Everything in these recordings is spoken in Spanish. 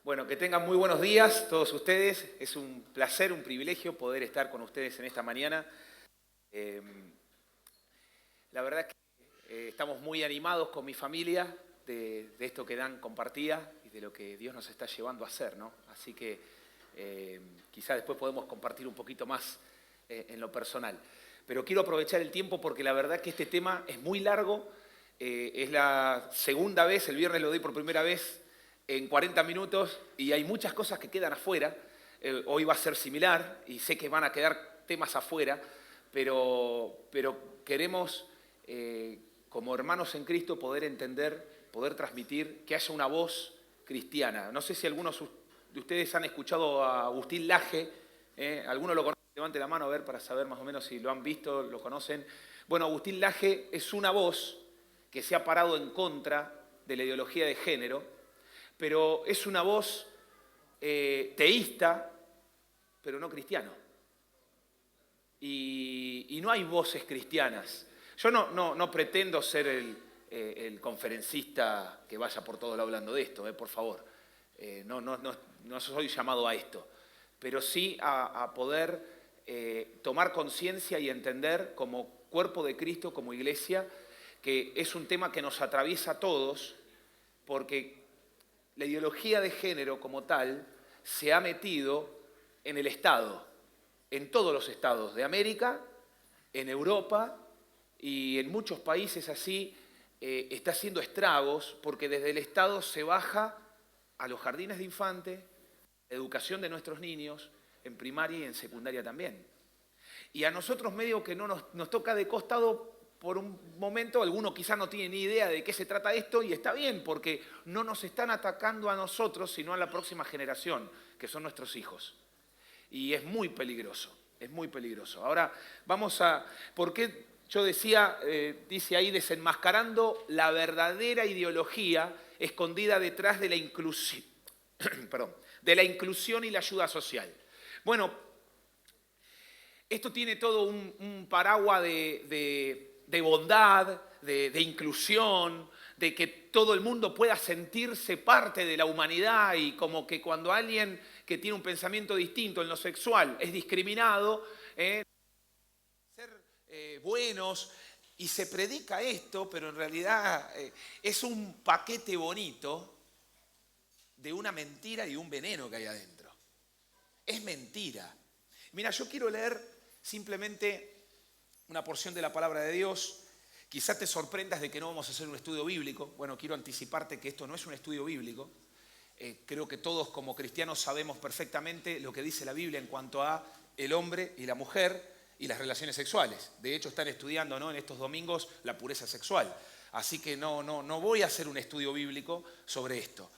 Bueno, que tengan muy buenos días todos ustedes. Es un placer, un privilegio poder estar con ustedes en esta mañana. Eh, la verdad es que estamos muy animados con mi familia de esto que Dan compartía y de lo que Dios nos está llevando a hacer, ¿no? Así que quizás después podemos compartir un poquito más en lo personal. Pero quiero aprovechar el tiempo porque la verdad que este tema es muy largo. Es la segunda vez, el viernes lo doy por primera vez en 40 minutos y hay muchas cosas que quedan afuera. Hoy va a ser similar y sé que van a quedar temas afuera, pero queremos, como hermanos en Cristo, poder entender, poder transmitir, que haya una voz cristiana. No sé si algunos de ustedes han escuchado a Agustín Laje, ¿alguno lo conoce? Levante la mano a ver para saber más o menos si lo han visto, lo conocen. Bueno, Agustín Laje es una voz que se ha parado en contra de la ideología de género, pero es una voz teísta, pero no cristiano. Y no hay voces cristianas. Yo no pretendo ser el conferencista que vaya por todo lado hablando de esto, por favor. No soy llamado a esto, pero sí a poder tomar conciencia y entender como cuerpo de Cristo, como iglesia, que es un tema que nos atraviesa a todos, porque la ideología de género como tal se ha metido en el Estado, en todos los estados de América, en Europa y en muchos países así está haciendo estragos porque desde el Estado se baja a los jardines de infantes, la educación de nuestros niños, en primaria y en secundaria también. Y a nosotros medio que no nos toca de costado por un momento, alguno quizás no tiene ni idea de qué se trata esto y está bien porque no nos están atacando a nosotros sino a la próxima generación, que son nuestros hijos. Y es muy peligroso, es muy peligroso. Ahora vamos a, ¿por qué yo decía, dice ahí, desenmascarando la verdadera ideología escondida detrás de la inclusión, perdón, de la inclusión y la ayuda social? Bueno, esto tiene todo un paraguas de bondad, de inclusión, de que todo el mundo pueda sentirse parte de la humanidad y como que cuando alguien que tiene un pensamiento distinto en lo sexual es discriminado, ser buenos, y se predica esto, pero en realidad es un paquete bonito de una mentira y un veneno que hay adentro. Es mentira. Mira, yo quiero leer simplemente una porción de la palabra de Dios. Quizás te sorprendas de que no vamos a hacer un estudio bíblico. Bueno, quiero anticiparte que esto no es un estudio bíblico. Creo que todos como cristianos sabemos perfectamente lo que dice la Biblia en cuanto a el hombre y la mujer y las relaciones sexuales. De hecho, están estudiando, ¿no?, en estos domingos la pureza sexual. Así que no voy a hacer un estudio bíblico sobre esto.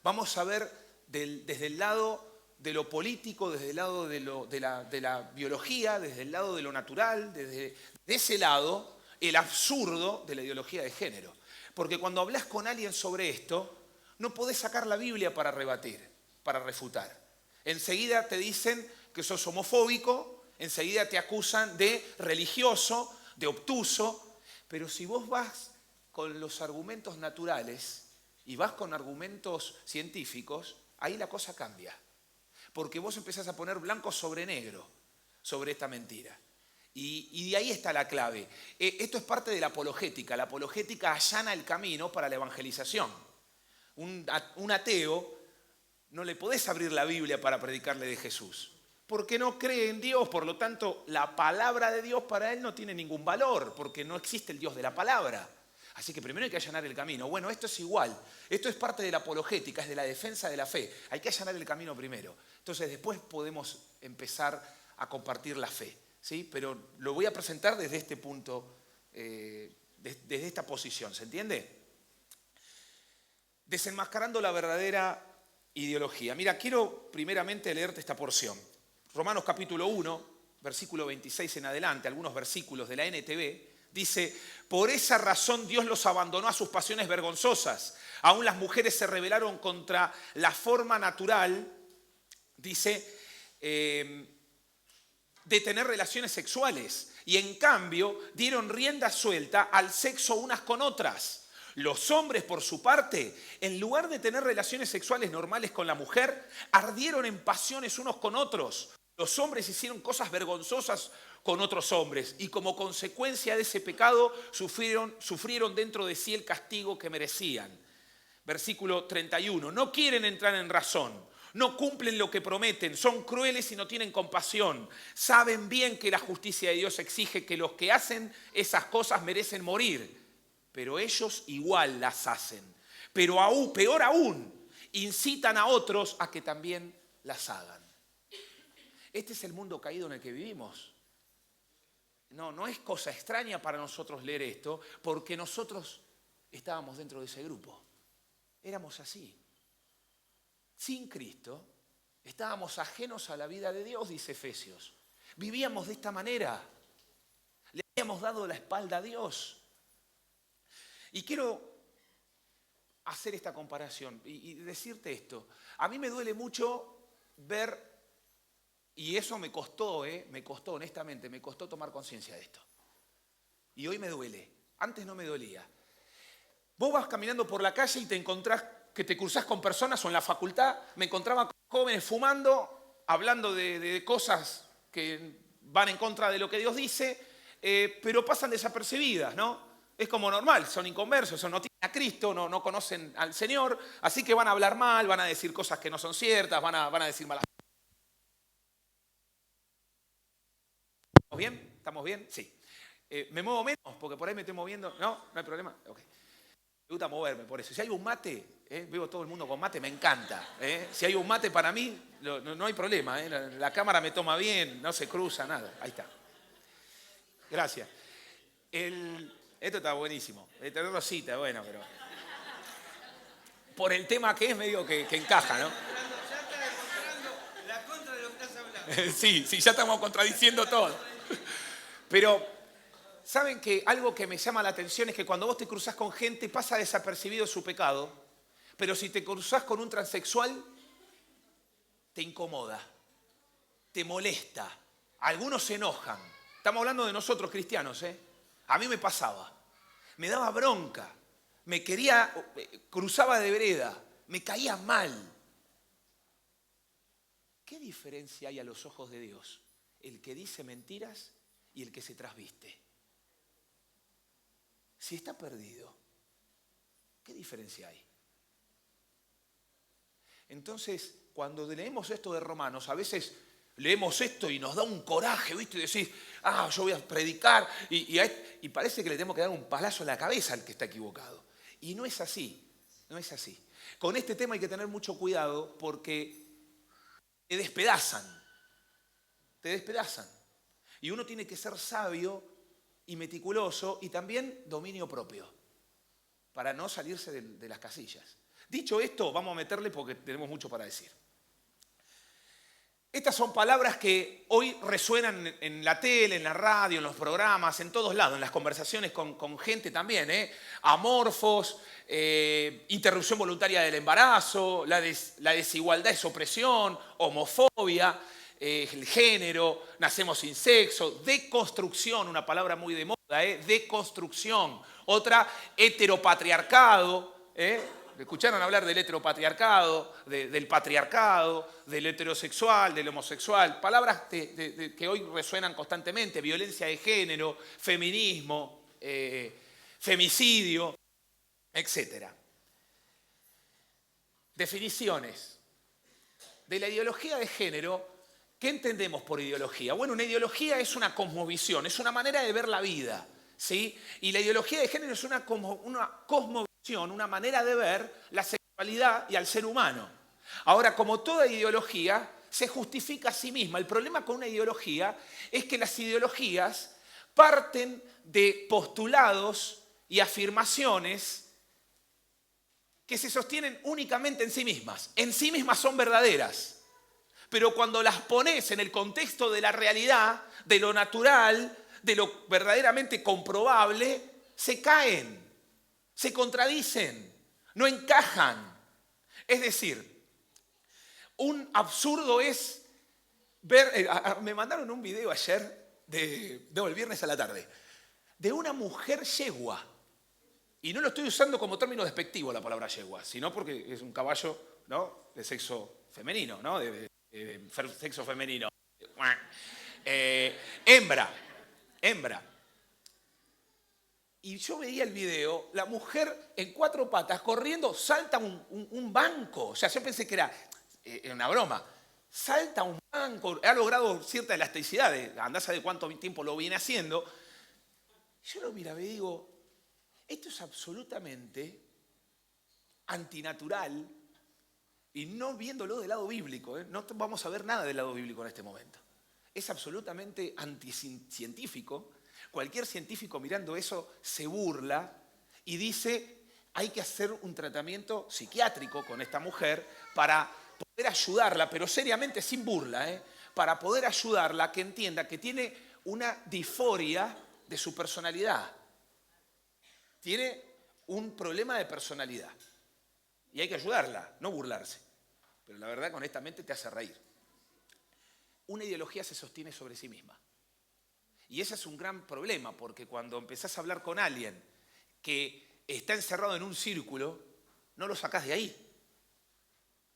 Vamos a ver desde el lado de lo político, desde el lado de la biología, desde el lado de lo natural, de ese lado, el absurdo de la ideología de género. Porque cuando hablas con alguien sobre esto, no podés sacar la Biblia para rebatir, para refutar. Enseguida te dicen que sos homofóbico, enseguida te acusan de religioso, de obtuso, pero si vos vas con los argumentos naturales y vas con argumentos científicos, ahí la cosa cambia. Porque vos empezás a poner blanco sobre negro sobre esta mentira. Y de ahí está la clave. Esto es parte de la apologética. La apologética allana el camino para la evangelización. Un ateo no le podés abrir la Biblia para predicarle de Jesús, porque no cree en Dios, por lo tanto la palabra de Dios para él no tiene ningún valor, porque no existe el Dios de la palabra. Así que primero hay que allanar el camino. Bueno, esto es igual. Esto es parte de la apologética, es de la defensa de la fe. Hay que allanar el camino primero. Entonces después podemos empezar a compartir la fe, ¿sí? Pero lo voy a presentar desde este punto, desde esta posición, ¿se entiende? Desenmascarando la verdadera ideología. Mira, quiero primeramente leerte esta porción. Romanos capítulo 1, versículo 26 en adelante, algunos versículos de la NTV. Dice, por esa razón Dios los abandonó a sus pasiones vergonzosas. Aún las mujeres se rebelaron contra la forma natural, dice, de tener relaciones sexuales. Y en cambio dieron rienda suelta al sexo unas con otras. Los hombres, por su parte, en lugar de tener relaciones sexuales normales con la mujer, ardieron en pasiones unos con otros. Los hombres hicieron cosas vergonzosas con otros hombres y como consecuencia de ese pecado sufrieron dentro de sí el castigo que merecían. Versículo 31. No quieren entrar en razón, no cumplen lo que prometen, son crueles y no tienen compasión. Saben bien que la justicia de Dios exige que los que hacen esas cosas merecen morir, pero ellos igual las hacen. Pero aún, peor aún, incitan a otros a que también las hagan. Este es el mundo caído en el que vivimos. No es cosa extraña para nosotros leer esto, porque nosotros estábamos dentro de ese grupo. Éramos así. Sin Cristo, estábamos ajenos a la vida de Dios, dice Efesios. Vivíamos de esta manera. Le habíamos dado la espalda a Dios. Y quiero hacer esta comparación y decirte esto. A mí me duele mucho ver, y eso me costó honestamente, me costó tomar conciencia de esto. Y hoy me duele. Antes no me dolía. Vos vas caminando por la calle y te encontrás, que te cruzás con personas o en la facultad, me encontraba con jóvenes fumando, hablando de cosas que van en contra de lo que Dios dice, pero pasan desapercibidas, ¿no? Es como normal, son inconversos, no tienen a Cristo, no conocen al Señor, así que van a hablar mal, van a decir cosas que no son ciertas, van a decir malas cosas. ¿Estamos bien? ¿Estamos bien? Sí. ¿Me muevo menos? Porque por ahí me estoy moviendo. ¿No? ¿No hay problema? Ok. Me gusta moverme por eso. Si hay un mate, veo todo el mundo con mate, me encanta. Si hay un mate para mí, no hay problema. La cámara me toma bien, no se cruza, nada. Ahí está. Gracias. Esto está buenísimo. Tener rosita, bueno, pero... Por el tema que es, medio que encaja, ¿no? Ya está demostrando la contra de lo que estás hablando. Sí, ya estamos contradiciendo todo. Pero, ¿saben que algo que me llama la atención es que cuando vos te cruzás con gente pasa desapercibido su pecado, pero si te cruzás con un transexual, te incomoda, te molesta, algunos se enojan. Estamos hablando de nosotros cristianos, ¿eh? A mí me pasaba, me daba bronca, cruzaba de vereda, me caía mal. ¿Qué diferencia hay a los ojos de Dios? El que dice mentiras y el que se trasviste. Si está perdido, ¿qué diferencia hay? Entonces, cuando leemos esto de Romanos, a veces leemos esto y nos da un coraje, ¿viste? Y decís, yo voy a predicar y parece que le tenemos que dar un palazo en la cabeza al que está equivocado. Y no es así, no es así. Con este tema hay que tener mucho cuidado porque te despedazan. Y uno tiene que ser sabio y meticuloso y también dominio propio para no salirse de las casillas. Dicho esto, vamos a meterle porque tenemos mucho para decir. Estas son palabras que hoy resuenan en la tele, en la radio, en los programas, en todos lados, en las conversaciones con gente también. Amorfos, interrupción voluntaria del embarazo, la desigualdad es opresión, homofobia, el género, nacemos sin sexo, deconstrucción, una palabra muy de moda, deconstrucción. Otra, heteropatriarcado, ¿escucharon hablar del heteropatriarcado, del patriarcado, del heterosexual, del homosexual? Palabras que hoy resuenan constantemente, violencia de género, feminismo, femicidio, etc. Definiciones. De la ideología de género, ¿qué entendemos por ideología? Bueno, una ideología es una cosmovisión, es una manera de ver la vida, ¿sí? Y la ideología de género es una cosmovisión, una manera de ver la sexualidad y al ser humano. Ahora, como toda ideología, se justifica a sí misma. El problema con una ideología es que las ideologías parten de postulados y afirmaciones que se sostienen únicamente en sí mismas. En sí mismas son verdaderas. Pero cuando las pones en el contexto de la realidad, de lo natural, de lo verdaderamente comprobable, se caen, se contradicen, no encajan. Es decir, un absurdo es ver... me mandaron un video ayer, el viernes a la tarde, de una mujer yegua. Y no lo estoy usando como término despectivo la palabra yegua, sino porque es un caballo, ¿no?, de sexo femenino, ¿no? De sexo femenino. Hembra. Y yo veía el video, la mujer en 4 patas corriendo salta un banco. O sea, yo pensé que era una broma. Salta un banco, ha logrado cierta elasticidad, andás a saber cuánto tiempo lo viene haciendo. Yo lo miraba y digo, esto es absolutamente antinatural, y no viéndolo del lado bíblico, no vamos a ver nada del lado bíblico en este momento. Es absolutamente anticientífico. Cualquier científico mirando eso se burla y dice, hay que hacer un tratamiento psiquiátrico con esta mujer para poder ayudarla, pero seriamente sin burla, para poder ayudarla a que entienda que tiene una disforia de su personalidad. Tiene un problema de personalidad. Y hay que ayudarla, no burlarse. Pero la verdad, honestamente, te hace reír. Una ideología se sostiene sobre sí misma. Y ese es un gran problema, porque cuando empezás a hablar con alguien que está encerrado en un círculo, no lo sacás de ahí.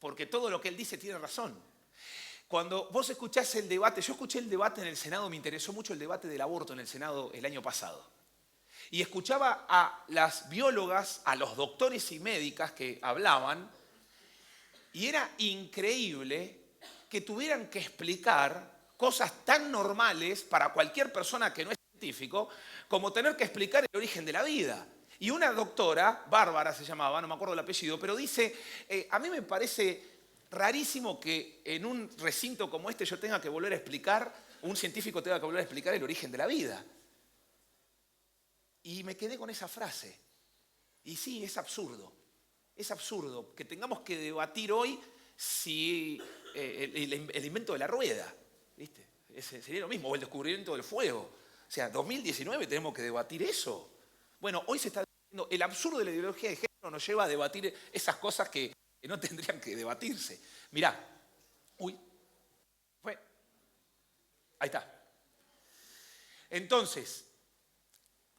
Porque todo lo que él dice tiene razón. Cuando vos escuchás el debate, yo escuché el debate en el Senado, me interesó mucho el debate del aborto en el Senado el año pasado. Y escuchaba a las biólogas, a los doctores y médicas que hablaban, y era increíble que tuvieran que explicar cosas tan normales para cualquier persona que no es científico, como tener que explicar el origen de la vida. Y una doctora, Bárbara se llamaba, no me acuerdo el apellido, pero dice, a mí me parece rarísimo que en un recinto como este yo tenga que volver a explicar, un científico tenga que volver a explicar el origen de la vida. Y me quedé con esa frase. Y sí, es absurdo que tengamos que debatir hoy si el invento de la rueda, ¿viste? Sería lo mismo, o el descubrimiento del fuego. O sea, 2019 tenemos que debatir eso. Bueno, hoy se está debatiendo, el absurdo de la ideología de género nos lleva a debatir esas cosas que no tendrían que debatirse. Mirá, ahí está. Entonces,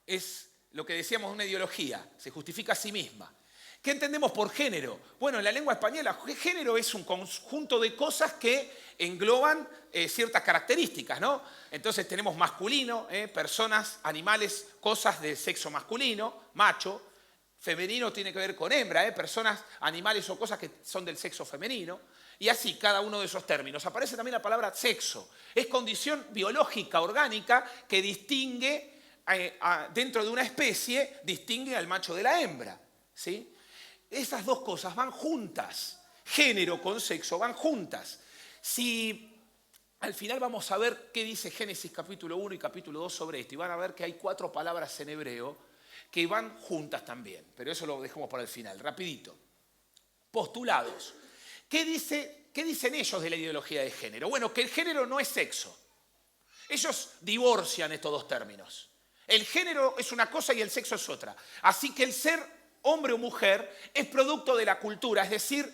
es lo que decíamos de una ideología, se justifica a sí misma. ¿Qué entendemos por género? Bueno, en la lengua española, género es un conjunto de cosas que engloban ciertas características, ¿no? Entonces tenemos masculino, personas, animales, cosas de sexo masculino, macho. Femenino tiene que ver con hembra, personas, animales o cosas que son del sexo femenino. Y así, cada uno de esos términos. Aparece también la palabra sexo. Es condición biológica, orgánica, que distingue, dentro de una especie, distingue al macho de la hembra, ¿sí? Esas dos cosas van juntas. Género con sexo van juntas. Si al final vamos a ver qué dice Génesis capítulo 1 y capítulo 2 sobre esto, y van a ver que hay 4 palabras en hebreo que van juntas también, pero eso lo dejamos para el final, rapidito. Postulados. ¿Qué dicen ellos de la ideología de género? Bueno, que el género no es sexo. Ellos divorcian estos dos términos. El género es una cosa y el sexo es otra. Así que el ser hombre o mujer es producto de la cultura, es decir,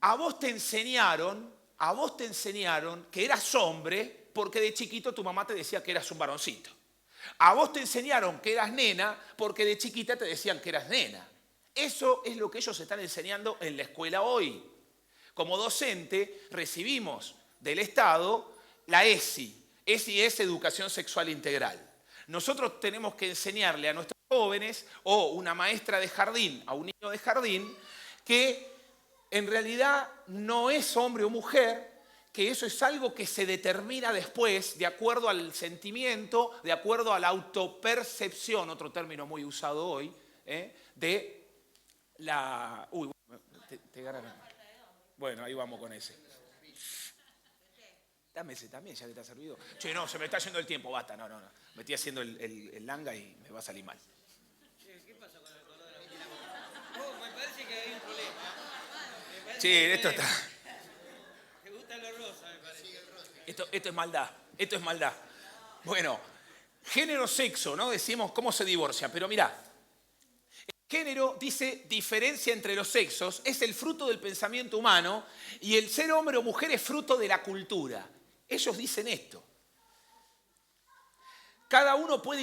a vos te enseñaron que eras hombre porque de chiquito tu mamá te decía que eras un varoncito. A vos te enseñaron que eras nena porque de chiquita te decían que eras nena. Eso es lo que ellos están enseñando en la escuela hoy. Como docente recibimos del Estado la ESI. ESI es Educación Sexual Integral. Nosotros tenemos que enseñarle a nuestros jóvenes o una maestra de jardín a un niño de jardín que en realidad no es hombre o mujer, que eso es algo que se determina después de acuerdo al sentimiento, de acuerdo a la autopercepción, otro término muy usado hoy, de la... Uy, te ganaron. Bueno, ahí vamos con ese. Dame ese también, ya que te ha servido. Che, no, se me está yendo el tiempo, basta, no. Me estoy haciendo el langa y me va a salir mal. ¿Qué pasa con el color de la boca? Me parece que hay un problema. Sí, esto está... Te gusta lo rosa, me parece. Esto es maldad. Bueno, género, sexo, ¿no? Decimos cómo se divorcia, pero mirá. El género dice diferencia entre los sexos, es el fruto del pensamiento humano y el ser hombre o mujer es fruto de la cultura. Ellos dicen esto. cada uno puede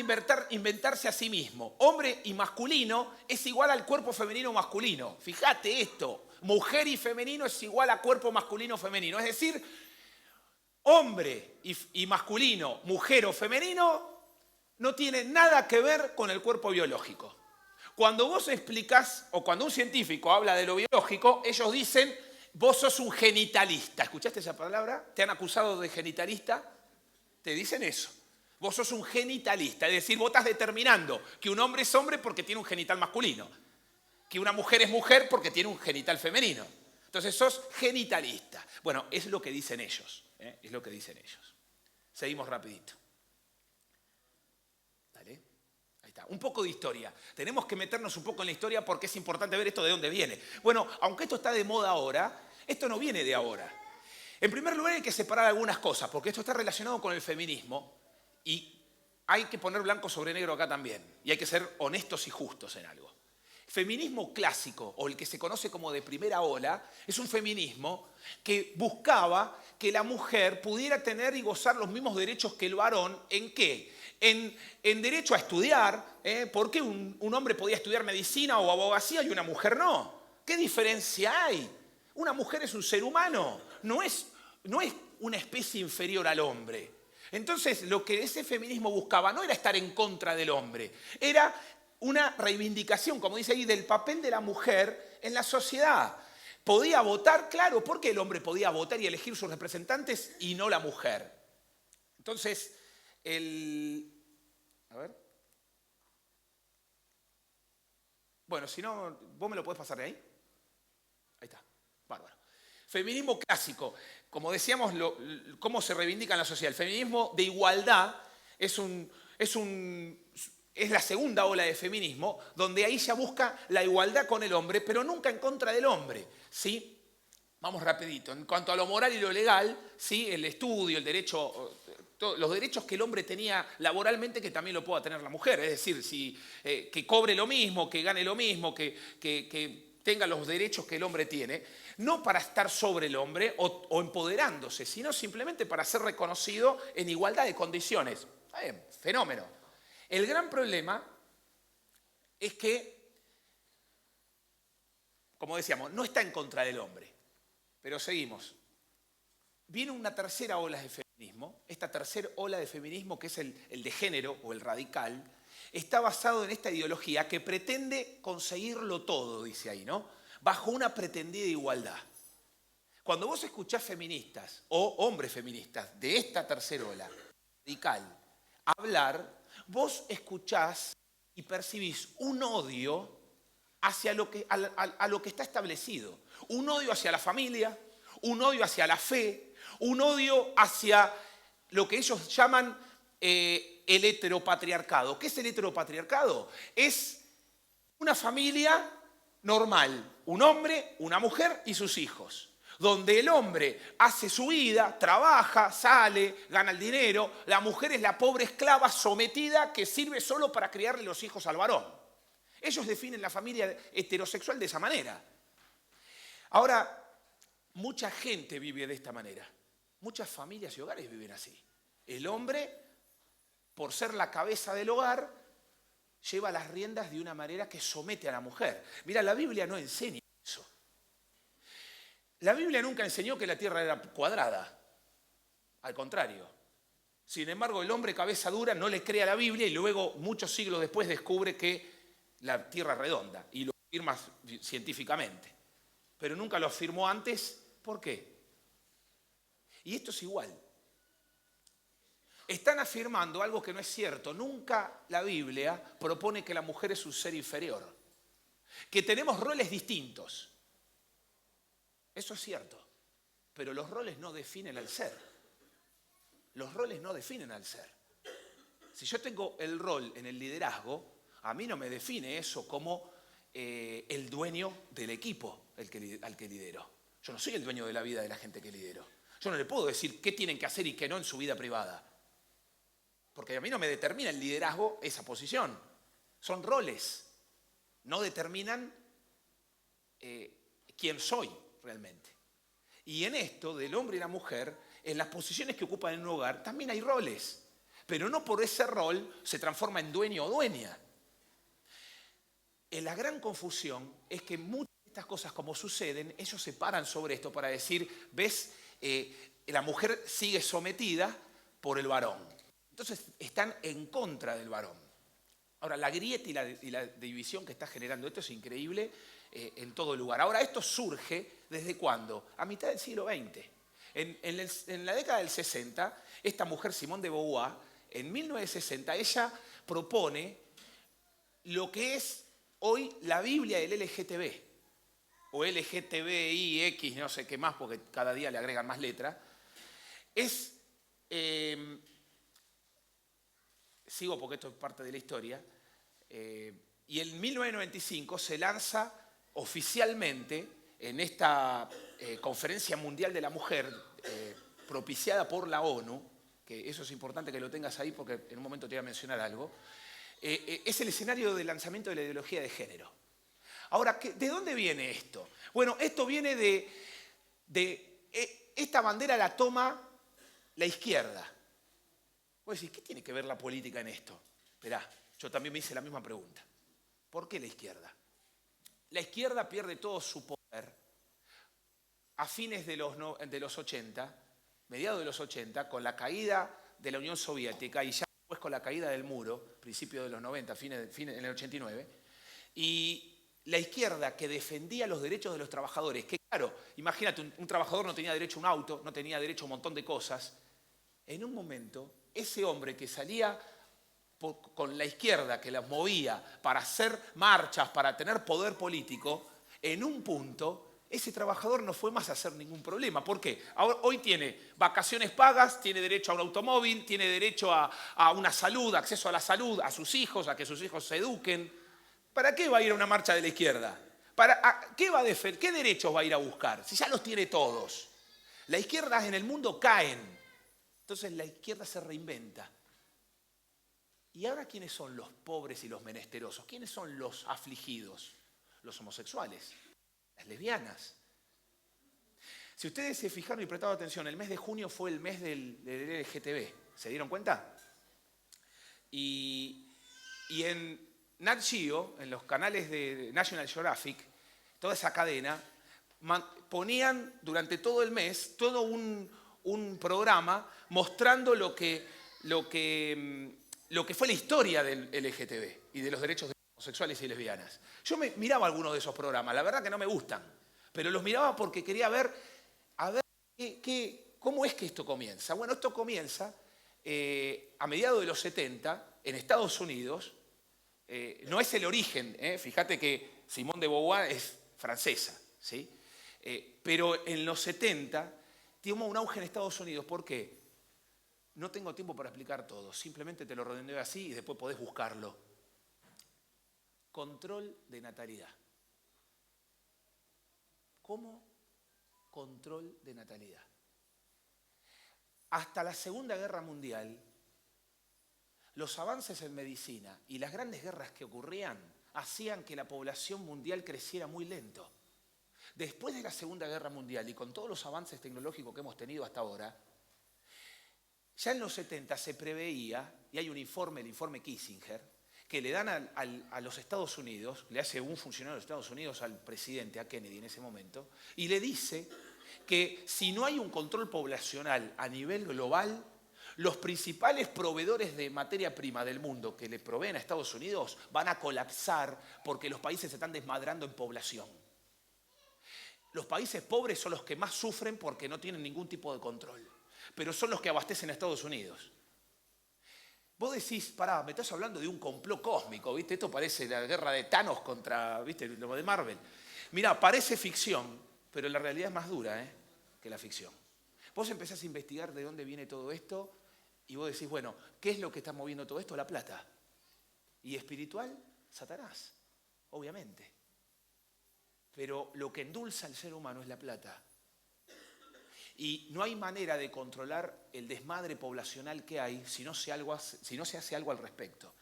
inventarse a sí mismo. Hombre y masculino es igual al cuerpo femenino o masculino. Fíjate esto, mujer y femenino es igual a cuerpo masculino o femenino. Es decir, hombre y masculino, mujer o femenino, no tiene nada que ver con el cuerpo biológico. Cuando vos explicás, o cuando un científico habla de lo biológico, ellos dicen, vos sos un genitalista. ¿Escuchaste esa palabra? ¿Te han acusado de genitalista? Te dicen eso. Vos sos un genitalista, es decir, vos estás determinando que un hombre es hombre porque tiene un genital masculino, que una mujer es mujer porque tiene un genital femenino. Entonces sos genitalista. Bueno, es lo que dicen ellos, ¿eh? Es lo que dicen ellos. Seguimos rapidito. Dale. Ahí está. Un poco de historia. Tenemos que meternos un poco en la historia porque es importante ver esto de dónde viene. Bueno, aunque esto está de moda ahora, esto no viene de ahora. En primer lugar hay que separar algunas cosas, porque esto está relacionado con el feminismo y hay que poner blanco sobre negro acá también. Y hay que ser honestos y justos en algo. Feminismo clásico, o el que se conoce como de primera ola, es un feminismo que buscaba que la mujer pudiera tener y gozar los mismos derechos que el varón. ¿En qué? En derecho a estudiar. ¿Por qué un hombre podía estudiar medicina o abogacía y una mujer no? ¿Qué diferencia hay? Una mujer es un ser humano, no es una especie inferior al hombre. Entonces, lo que ese feminismo buscaba no era estar en contra del hombre, era una reivindicación, como dice ahí, del papel de la mujer en la sociedad. ¿Podía votar? Claro, porque el hombre podía votar y elegir sus representantes y no la mujer. Entonces, a ver. Bueno, si no, ¿vos me lo podés pasar de ahí? Ahí está, bárbaro. Feminismo clásico, como decíamos, cómo se reivindica en la sociedad. El feminismo de igualdad es la segunda ola de feminismo, donde ahí ya busca la igualdad con el hombre, pero nunca en contra del hombre, ¿sí? Vamos rapidito. En cuanto a lo moral y lo legal, ¿sí? El estudio, el derecho, los derechos que el hombre tenía laboralmente que también lo pueda tener la mujer. Es decir, que cobre lo mismo, que gane lo mismo, que tenga los derechos que el hombre tiene, no para estar sobre el hombre o empoderándose, sino simplemente para ser reconocido en igualdad de condiciones. Fenómeno. El gran problema es que, como decíamos, no está en contra del hombre. Pero seguimos. Viene una tercera ola de feminismo. Esta tercera ola de feminismo, que es el de género o el radical, está basado en esta ideología que pretende conseguirlo todo, dice ahí, ¿no? Bajo una pretendida igualdad. Cuando vos escuchás feministas o hombres feministas de esta tercera ola radical hablar, vos escuchás y percibís un odio hacia a lo que está establecido. Un odio hacia la familia, un odio hacia la fe, un odio hacia lo que ellos llaman el heteropatriarcado. ¿Qué es el heteropatriarcado? Es una familia normal, un hombre, una mujer y sus hijos, donde el hombre hace su vida, trabaja, sale, gana el dinero, la mujer es la pobre esclava sometida que sirve solo para criarle los hijos al varón. Ellos definen la familia heterosexual de esa manera. Ahora, mucha gente vive de esta manera. Muchas familias y hogares viven así. El hombre, por ser la cabeza del hogar, lleva las riendas de una manera que somete a la mujer. Mira, la Biblia no enseña eso. La Biblia nunca enseñó que la tierra era cuadrada. Al contrario. Sin embargo, el hombre cabeza dura no le cree a la Biblia y luego, muchos siglos después, descubre que la tierra es redonda y lo afirma científicamente. Pero nunca lo afirmó antes. ¿Por qué? Y esto es igual. Están afirmando algo que no es cierto. Nunca la Biblia propone que la mujer es un ser inferior. Que tenemos roles distintos. Eso es cierto. Pero los roles no definen al ser. Los roles no definen al ser. Si yo tengo el rol en el liderazgo, a mí no me define eso como el dueño del equipo al que lidero. Yo no soy el dueño de la vida de la gente que lidero. Yo no le puedo decir qué tienen que hacer y qué no en su vida privada. Porque a mí no me determina el liderazgo esa posición. Son roles. No determinan quién soy realmente. Y en esto del hombre y la mujer, en las posiciones que ocupan en un hogar, también hay roles. pero no por ese rol se transforma en dueño o dueña. La gran confusión es que muchas de estas cosas como suceden, ellos se paran sobre esto para decir, ves, la mujer sigue sometida por el varón. Entonces están en contra del varón. Ahora, la grieta y la división que está generando esto es increíble en todo lugar. Ahora, esto surge ¿desde cuándo? A mitad del siglo XX. En la década del 60, esta mujer, Simone de Beauvoir, en 1960, ella propone lo que es hoy la Biblia del LGTB, o LGTBIX, no sé qué más, porque cada día le agregan más letras. Sigo porque esto es parte de la historia. Y en 1995 se lanza oficialmente en esta Conferencia Mundial de la Mujer, propiciada por la ONU, que eso es importante que lo tengas ahí porque en un momento te voy a mencionar algo, es el escenario de lanzamiento de la ideología de género. Ahora, ¿de dónde viene esto? Bueno, esto viene esta bandera la toma la izquierda. Vos decís, ¿qué tiene que ver la política en esto? Esperá, yo también me hice la misma pregunta. ¿Por qué la izquierda? La izquierda pierde todo su poder a fines de los 80, mediados de los 80, con la caída de la Unión Soviética y ya después con la caída del muro, principios de los 90, fines en el 89, y la izquierda que defendía los derechos de los trabajadores, que claro, imagínate, un trabajador no tenía derecho a un auto, no tenía derecho a un montón de cosas, en un momento, ese hombre que salía con la izquierda, que las movía para hacer marchas, para tener poder político, en un punto ese trabajador no fue más a hacer ningún problema. ¿Por qué? Hoy tiene vacaciones pagas, tiene derecho a un automóvil, tiene derecho a una salud, acceso a la salud, a sus hijos, a que sus hijos se eduquen. ¿Para qué va a ir a una marcha de la izquierda? ¿Qué derechos va a ir a buscar? Si ya los tiene todos. Las izquierdas en el mundo caen. Entonces la izquierda se reinventa. ¿Y ahora quiénes son los pobres y los menesterosos? ¿Quiénes son los afligidos? Los homosexuales, las lesbianas. Si ustedes se fijaron y prestaron atención, el mes de junio fue el mes del LGTB. ¿Se dieron cuenta? Y en Nat Geo, en los canales de National Geographic, toda esa cadena, ponían durante todo el mes todo un programa mostrando lo que fue la historia del LGTB y de los derechos de homosexuales y lesbianas. Yo miraba algunos de esos programas, la verdad que no me gustan, pero los miraba porque quería ver cómo es que esto comienza. Bueno, esto comienza a mediados de los 70 en Estados Unidos. No es el origen, fíjate que Simone de Beauvoir es francesa, ¿sí? Pero en los 70 tuvo un auge en Estados Unidos. ¿Por qué? No tengo tiempo para explicar todo, simplemente te lo redondeo así y después podés buscarlo. Control de natalidad. ¿Cómo? Control de natalidad. Hasta la Segunda Guerra Mundial, los avances en medicina y las grandes guerras que ocurrían hacían que la población mundial creciera muy lento. Después de la Segunda Guerra Mundial y con todos los avances tecnológicos que hemos tenido hasta ahora, ya en los 70 se preveía, y hay un informe, el informe Kissinger, que le dan a los Estados Unidos, le hace un funcionario de los Estados Unidos al presidente, a Kennedy en ese momento, y le dice que si no hay un control poblacional a nivel global, los principales proveedores de materia prima del mundo que le proveen a Estados Unidos van a colapsar porque los países se están desmadrando en población. Los países pobres son los que más sufren porque no tienen ningún tipo de control, pero son los que abastecen a Estados Unidos. Vos decís, pará, me estás hablando de un complot cósmico, ¿viste? Esto parece la guerra de Thanos contra, ¿viste? Lo de Marvel. Mirá, parece ficción, pero la realidad es más dura, que la ficción. Vos empezás a investigar de dónde viene todo esto y vos decís, bueno, ¿qué es lo que está moviendo todo esto? La plata. Y espiritual, Satanás, obviamente. Pero lo que endulza al ser humano es la plata. Y no hay manera de controlar el desmadre poblacional que hay si no se hace algo al respecto.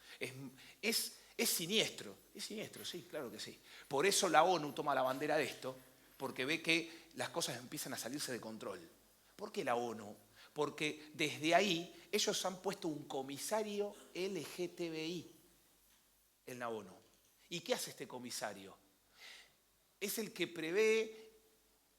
Es siniestro, sí, claro que sí. Por eso la ONU toma la bandera de esto, porque ve que las cosas empiezan a salirse de control. ¿Por qué la ONU? porque desde ahí ellos han puesto un comisario LGTBI en la ONU. ¿Y qué hace este comisario? Es el que prevé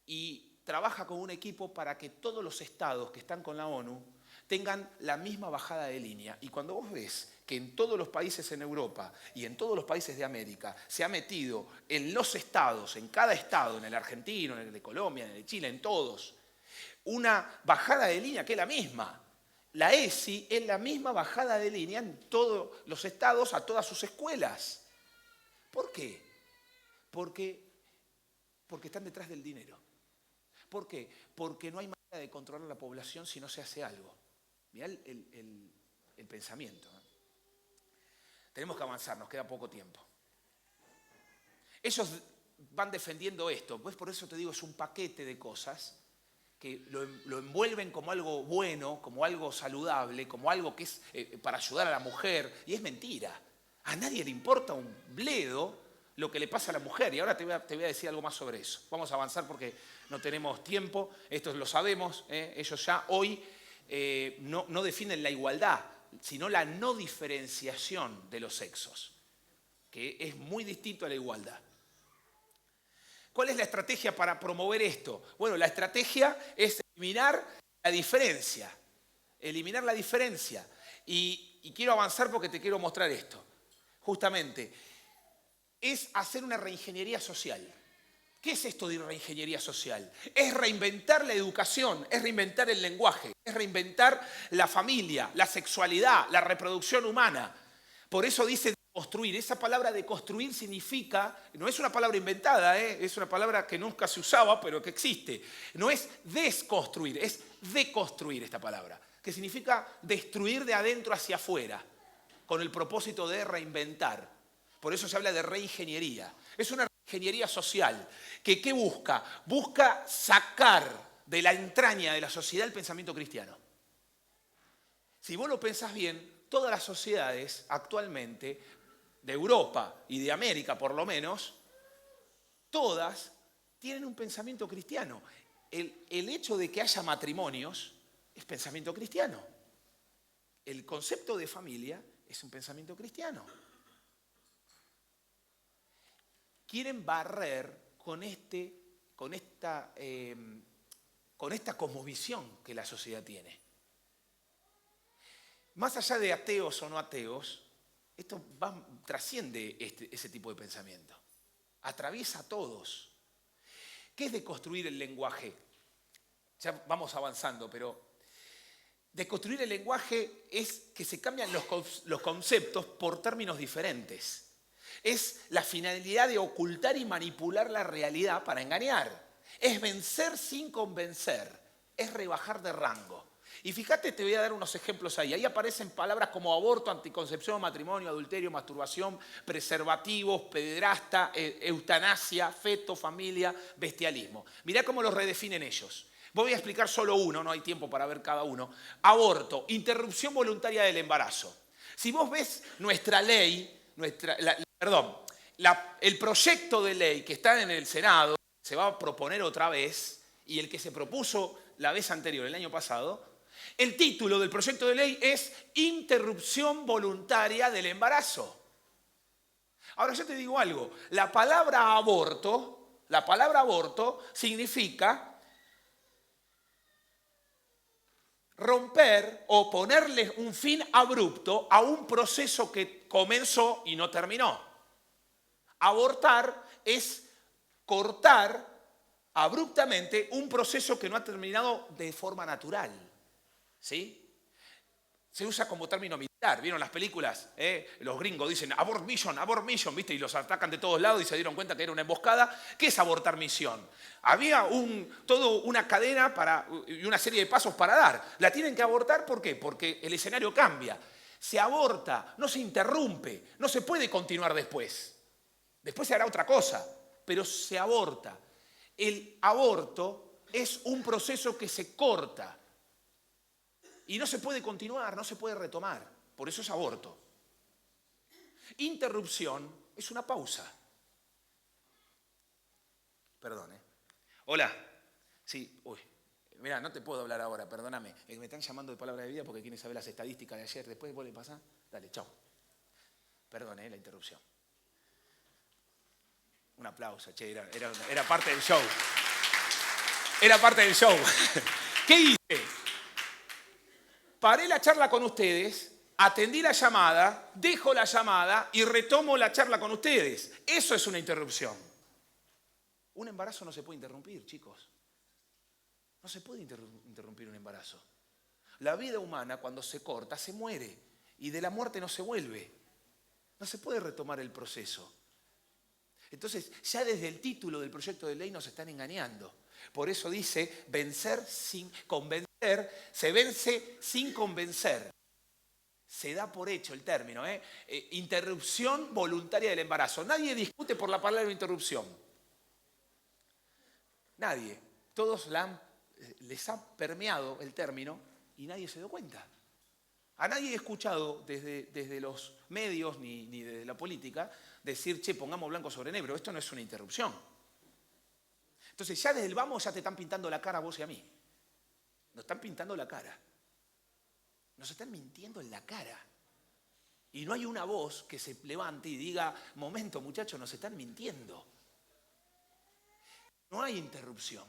y trabaja con un equipo para que todos los estados que están con la ONU tengan la misma bajada de línea. Y cuando vos ves que en todos los países en Europa y en todos los países de América se ha metido en los estados, en cada estado, en el argentino, en el de Colombia, en el de Chile, en todos, una bajada de línea que es la misma. La ESI es la misma bajada de línea en todos los estados, a todas sus escuelas. ¿Por qué? Porque están detrás del dinero. ¿Por qué? Porque no hay manera de controlar la población si no se hace algo. Mirá el pensamiento. Tenemos que avanzar, nos queda poco tiempo. Ellos van defendiendo esto, pues por eso te digo, es un paquete de cosas que lo envuelven como algo bueno, como algo saludable, como algo que es para ayudar a la mujer, y es mentira. A nadie le importa un bledo lo que le pasa a la mujer, y ahora te voy a decir algo más sobre eso. Vamos a avanzar porque no tenemos tiempo, esto lo sabemos, ellos ya hoy no definen la igualdad, sino la no diferenciación de los sexos, que es muy distinto a la igualdad. ¿Cuál es la estrategia para promover esto? Bueno, la estrategia es eliminar la diferencia. Eliminar la diferencia. Y quiero avanzar porque te quiero mostrar esto. Justamente, es hacer una reingeniería social. ¿Qué es esto de reingeniería social? Es reinventar la educación, es reinventar el lenguaje, es reinventar la familia, la sexualidad, la reproducción humana. Por eso dice construir. Esa palabra de construir significa, no es una palabra inventada, es una palabra que nunca se usaba, pero que existe. No es desconstruir, es deconstruir esta palabra, que significa destruir de adentro hacia afuera, con el propósito de reinventar. Por eso se habla de reingeniería. Es una reingeniería social que ¿qué busca? Busca sacar de la entraña de la sociedad el pensamiento cristiano. Si vos lo pensás bien, todas las sociedades actualmente, de Europa y de América por lo menos, todas tienen un pensamiento cristiano. El hecho de que haya matrimonios es pensamiento cristiano. El concepto de familia es un pensamiento cristiano. Quieren barrer con esta cosmovisión que la sociedad tiene. Más allá de ateos o no ateos, esto trasciende ese tipo de pensamiento. Atraviesa a todos. ¿Qué es deconstruir el lenguaje? Ya vamos avanzando, pero deconstruir el lenguaje es que se cambian los conceptos por términos diferentes. Es la finalidad de ocultar y manipular la realidad para engañar. Es vencer sin convencer. Es rebajar de rango. Y fíjate, te voy a dar unos ejemplos ahí. Ahí aparecen palabras como aborto, anticoncepción, matrimonio, adulterio, masturbación, preservativos, pederasta, eutanasia, feto, familia, bestialismo. Mirá cómo los redefinen ellos. Voy a explicar solo uno, no hay tiempo para ver cada uno. Aborto, interrupción voluntaria del embarazo. Si vos ves nuestra ley, el proyecto de ley que está en el Senado, se va a proponer otra vez, y el que se propuso la vez anterior, el año pasado, el título del proyecto de ley es Interrupción voluntaria del embarazo. Ahora yo te digo algo, la palabra aborto significa romper o ponerle un fin abrupto a un proceso que comenzó y no terminó. Abortar es cortar abruptamente un proceso que no ha terminado de forma natural. ¿Sí? Se usa como término militar. ¿Vieron las películas? Los gringos dicen abort mission, ¿viste? Y los atacan de todos lados y se dieron cuenta que era una emboscada. ¿Qué es abortar misión? Había toda una cadena y una serie de pasos para dar. La tienen que abortar, ¿por qué? Porque el escenario cambia. Se aborta, no se interrumpe, no se puede continuar después. Después se hará otra cosa, pero se aborta. El aborto es un proceso que se corta. Y no se puede continuar, no se puede retomar. Por eso es aborto. Interrupción es una pausa. Perdón, Hola. Sí, Mirá, no te puedo hablar ahora, perdóname. Me están llamando de Palabra de Vida porque quieren saber las estadísticas de ayer. Después vos le pasás. Dale, chao. Perdón, la interrupción. Un aplauso, che, era parte del show. Era parte del show. ¿Qué hice? Paré la charla con ustedes, atendí la llamada, dejo la llamada y retomo la charla con ustedes. Eso es una interrupción. Un embarazo no se puede interrumpir, chicos. No se puede interrumpir un embarazo. La vida humana, cuando se corta, se muere. Y de la muerte no se vuelve. No se puede retomar el proceso. Entonces, ya desde el título del proyecto de ley nos están engañando. Por eso dice, vencer sin convencer, se vence sin convencer. Se da por hecho el término, interrupción voluntaria del embarazo. Nadie discute por la palabra interrupción. Nadie. Todos les ha permeado el término y nadie se dio cuenta. A nadie he escuchado desde los medios ni desde la política decir, che, pongamos blanco sobre negro. Esto no es una interrupción. Entonces ya desde el vamos ya te están pintando la cara a vos y a mí. Nos están pintando la cara. Nos están mintiendo en la cara. Y no hay una voz que se levante y diga, momento muchachos, nos están mintiendo. No hay interrupción.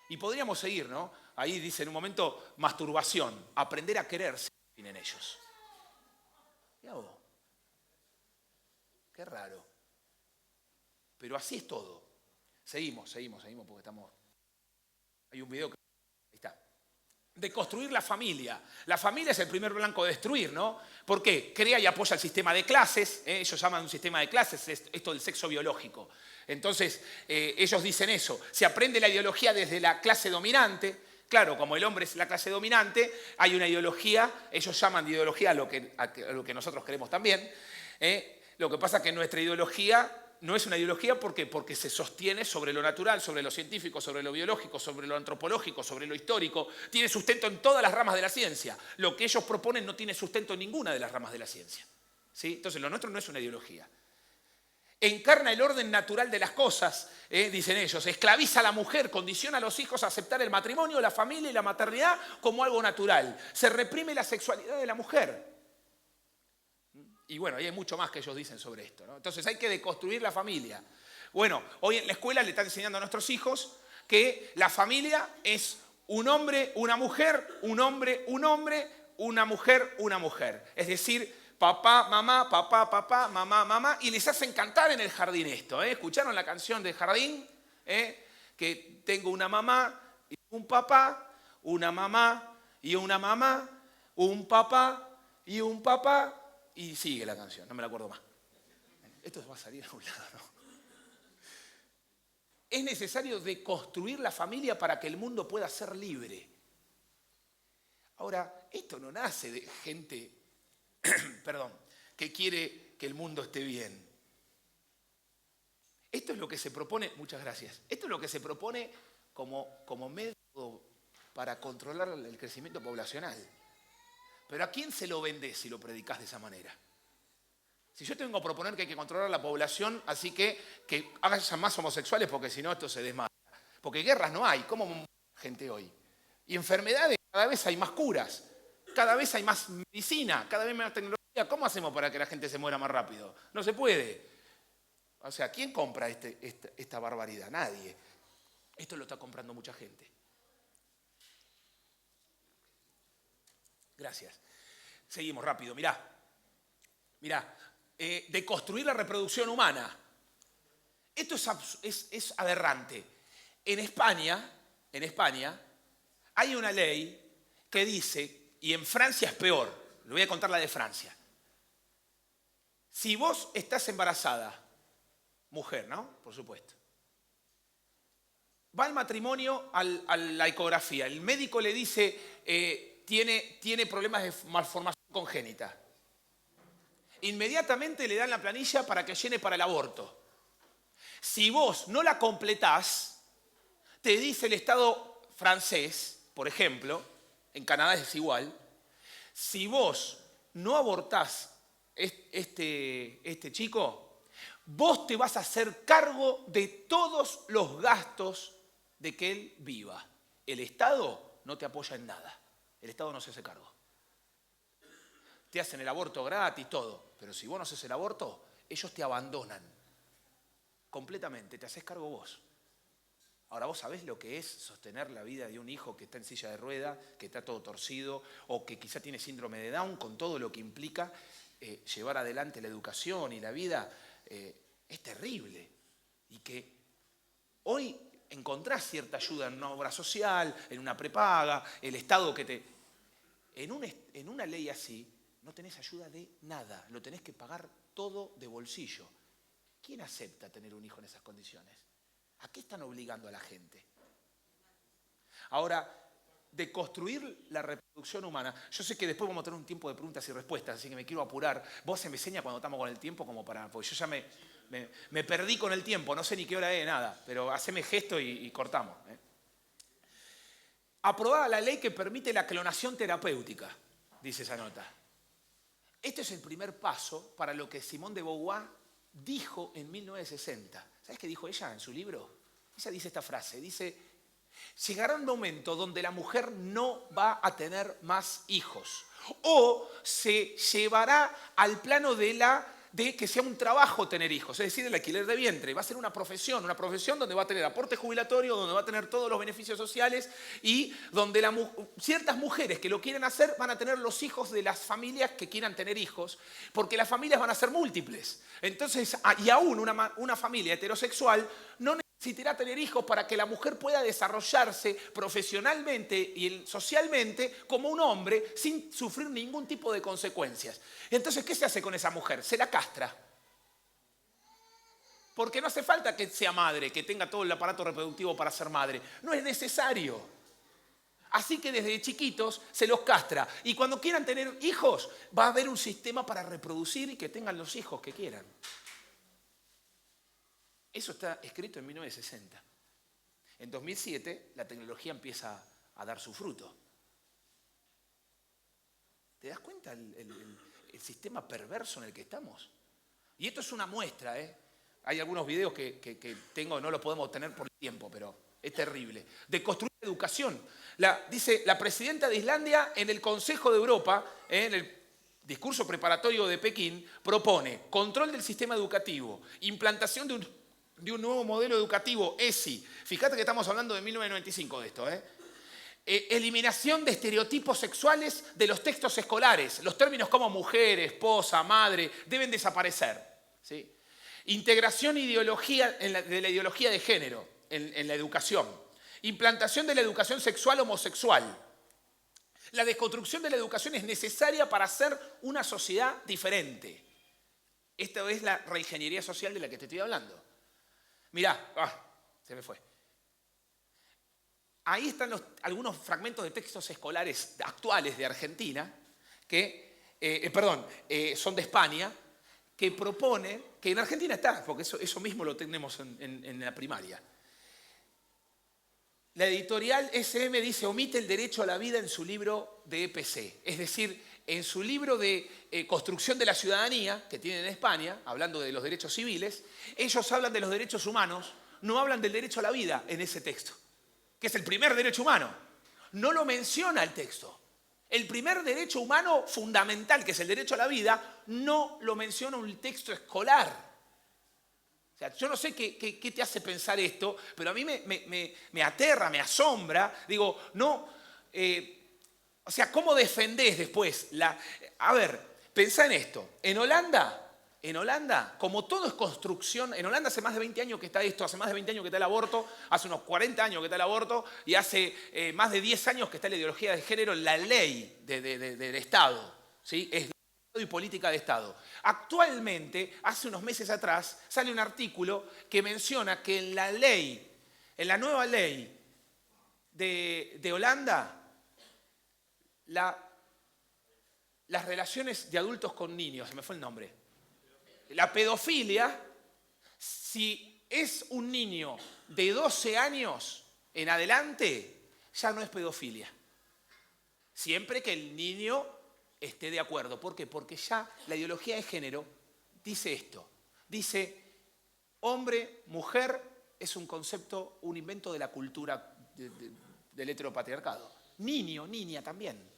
Y podríamos seguir, ¿no? Ahí dice en un momento, masturbación, aprender a quererse, en ellos. Mirá vos. Qué raro. Pero así es todo. Seguimos, porque estamos... Hay un video que... Ahí está. De construir la familia. La familia es el primer blanco de destruir, ¿no? ¿Por qué? Crea y apoya el sistema de clases. Ellos llaman un sistema de clases esto del sexo biológico. Entonces, ellos dicen eso. Se aprende la ideología desde la clase dominante. Claro, como el hombre es la clase dominante, hay una ideología, ellos llaman de ideología a lo que nosotros queremos también. Lo que pasa es que nuestra ideología no es una ideología porque se sostiene sobre lo natural, sobre lo científico, sobre lo biológico, sobre lo antropológico, sobre lo histórico. Tiene sustento en todas las ramas de la ciencia. Lo que ellos proponen no tiene sustento en ninguna de las ramas de la ciencia. ¿Sí? Entonces, lo nuestro no es una ideología. Encarna el orden natural de las cosas, dicen ellos. Esclaviza a la mujer, condiciona a los hijos a aceptar el matrimonio, la familia y la maternidad como algo natural. Se reprime la sexualidad de la mujer. Y bueno, hay mucho más que ellos dicen sobre esto, ¿no? Entonces hay que deconstruir la familia. Bueno, hoy en la escuela le están enseñando a nuestros hijos que la familia es un hombre, una mujer, un hombre, un hombre, una mujer, una mujer. Es decir, papá, mamá, mamá, mamá, y les hacen cantar en el jardín esto. ¿Escucharon la canción del jardín? Que tengo una mamá y un papá, una mamá y una mamá, un papá y un papá, y sigue la canción, no me la acuerdo más. Esto va a salir a un lado, ¿no? Es necesario deconstruir la familia para que el mundo pueda ser libre. Ahora, esto no nace de gente... perdón, que quiere que el mundo esté bien. Esto es lo que se propone, muchas gracias, esto es lo que se propone como método para controlar el crecimiento poblacional. Pero ¿a quién se lo vendés si lo predicás de esa manera? Si yo tengo que proponer que hay que controlar la población, así que haya más homosexuales porque si no esto se desmadra. Porque guerras no hay, ¿cómo muere gente hoy? Y enfermedades, cada vez hay más curas. Cada vez hay más medicina, cada vez más tecnología. ¿Cómo hacemos para que la gente se muera más rápido? No se puede. O sea, ¿quién compra esta barbaridad? Nadie. Esto lo está comprando mucha gente. Gracias. Seguimos rápido. Mirá. De construir la reproducción humana. Esto es aberrante. En España hay una ley que dice... Y en Francia es peor. Le voy a contar la de Francia. Si vos estás embarazada, mujer, ¿no? Por supuesto. Va al matrimonio a la ecografía. El médico le dice, tiene problemas de malformación congénita. Inmediatamente le dan la planilla para que llene para el aborto. Si vos no la completás, te dice el Estado francés, por ejemplo, en Canadá es igual, si vos no abortás este chico, vos te vas a hacer cargo de todos los gastos de que él viva. El Estado no te apoya en nada. El Estado no se hace cargo. Te hacen el aborto gratis, todo. Pero si vos no haces el aborto, ellos te abandonan completamente, te haces cargo vos. Ahora, ¿vos sabés lo que es sostener la vida de un hijo que está en silla de rueda, que está todo torcido, o que quizá tiene síndrome de Down, con todo lo que implica llevar adelante la educación y la vida? Es terrible. Y que hoy encontrás cierta ayuda en una obra social, en una prepaga, el Estado que te... En una ley así, no tenés ayuda de nada, lo tenés que pagar todo de bolsillo. ¿Quién acepta tener un hijo en esas condiciones? ¿A qué están obligando a la gente? Ahora, de construir la reproducción humana, yo sé que después vamos a tener un tiempo de preguntas y respuestas, así que me quiero apurar. Vos se me seña cuando estamos con el tiempo como para... Porque yo ya me perdí con el tiempo, no sé ni qué hora es, nada, pero haceme gesto y cortamos. Aprobada la ley que permite la clonación terapéutica, dice esa nota. Este es el primer paso para lo que Simone de Beauvoir dijo en 1960. ¿Sabes qué dijo ella en su libro? Ella dice esta frase, dice, llegará un momento donde la mujer no va a tener más hijos o se llevará al plano de que sea un trabajo tener hijos, es decir, el alquiler de vientre. Va a ser una profesión donde va a tener aporte jubilatorio, donde va a tener todos los beneficios sociales y donde ciertas mujeres que lo quieren hacer van a tener los hijos de las familias que quieran tener hijos, porque las familias van a ser múltiples. Entonces, y aún una familia heterosexual no necesitará tener hijos para que la mujer pueda desarrollarse profesionalmente y socialmente como un hombre sin sufrir ningún tipo de consecuencias. Entonces, ¿qué se hace con esa mujer? Se la castra. Porque no hace falta que sea madre, que tenga todo el aparato reproductivo para ser madre. No es necesario. Así que desde chiquitos se los castra. Y cuando quieran tener hijos, va a haber un sistema para reproducir y que tengan los hijos que quieran. Eso está escrito en 1960. En 2007 la tecnología empieza a dar su fruto. ¿Te das cuenta el sistema perverso en el que estamos? Y esto es una muestra, ¿eh? Hay algunos videos que tengo, no los podemos tener por el tiempo, pero es terrible. De construir educación. Dice la presidenta de Islandia en el Consejo de Europa, en el discurso preparatorio de Pekín, propone control del sistema educativo, implantación de un nuevo modelo educativo, ESI. Fíjate que estamos hablando de 1995 de esto, eliminación de estereotipos sexuales de los textos escolares. Los términos como mujer, esposa, madre, deben desaparecer. ¿Sí? Integración de la ideología de género en la educación. Implantación de la educación sexual homosexual. La desconstrucción de la educación es necesaria para hacer una sociedad diferente. Esta es la reingeniería social de la que te estoy hablando. Mirá, se me fue. Ahí están algunos fragmentos de textos escolares actuales de Argentina, son de España, que propone, que en Argentina está, porque eso mismo lo tenemos en la primaria. La editorial SM dice, omite el derecho a la vida en su libro de EPC, es decir, en su libro de construcción de la ciudadanía, que tienen en España, hablando de los derechos civiles, ellos hablan de los derechos humanos, no hablan del derecho a la vida en ese texto, que es el primer derecho humano. No lo menciona el texto. El primer derecho humano fundamental, que es el derecho a la vida, no lo menciona un texto escolar. O sea, yo no sé qué te hace pensar esto, pero a mí me aterra, me asombra. Digo, no... O sea, ¿cómo defendés después? A ver, pensá en esto. En Holanda, como todo es construcción, en Holanda hace más de 20 años que está esto, hace más de 20 años que está el aborto, hace unos 40 años que está el aborto y hace más de 10 años que está la ideología de género en la ley del Estado. ¿Sí? Es y política de Estado. Actualmente, hace unos meses atrás, sale un artículo que menciona que en la nueva ley de Holanda, las relaciones de adultos con niños, se me fue el nombre. La pedofilia, si es un niño de 12 años en adelante, ya no es pedofilia. Siempre que el niño esté de acuerdo. ¿Por qué? Porque ya la ideología de género dice esto. Dice, hombre, mujer es un concepto, un invento de la cultura del heteropatriarcado. Niño, niña también.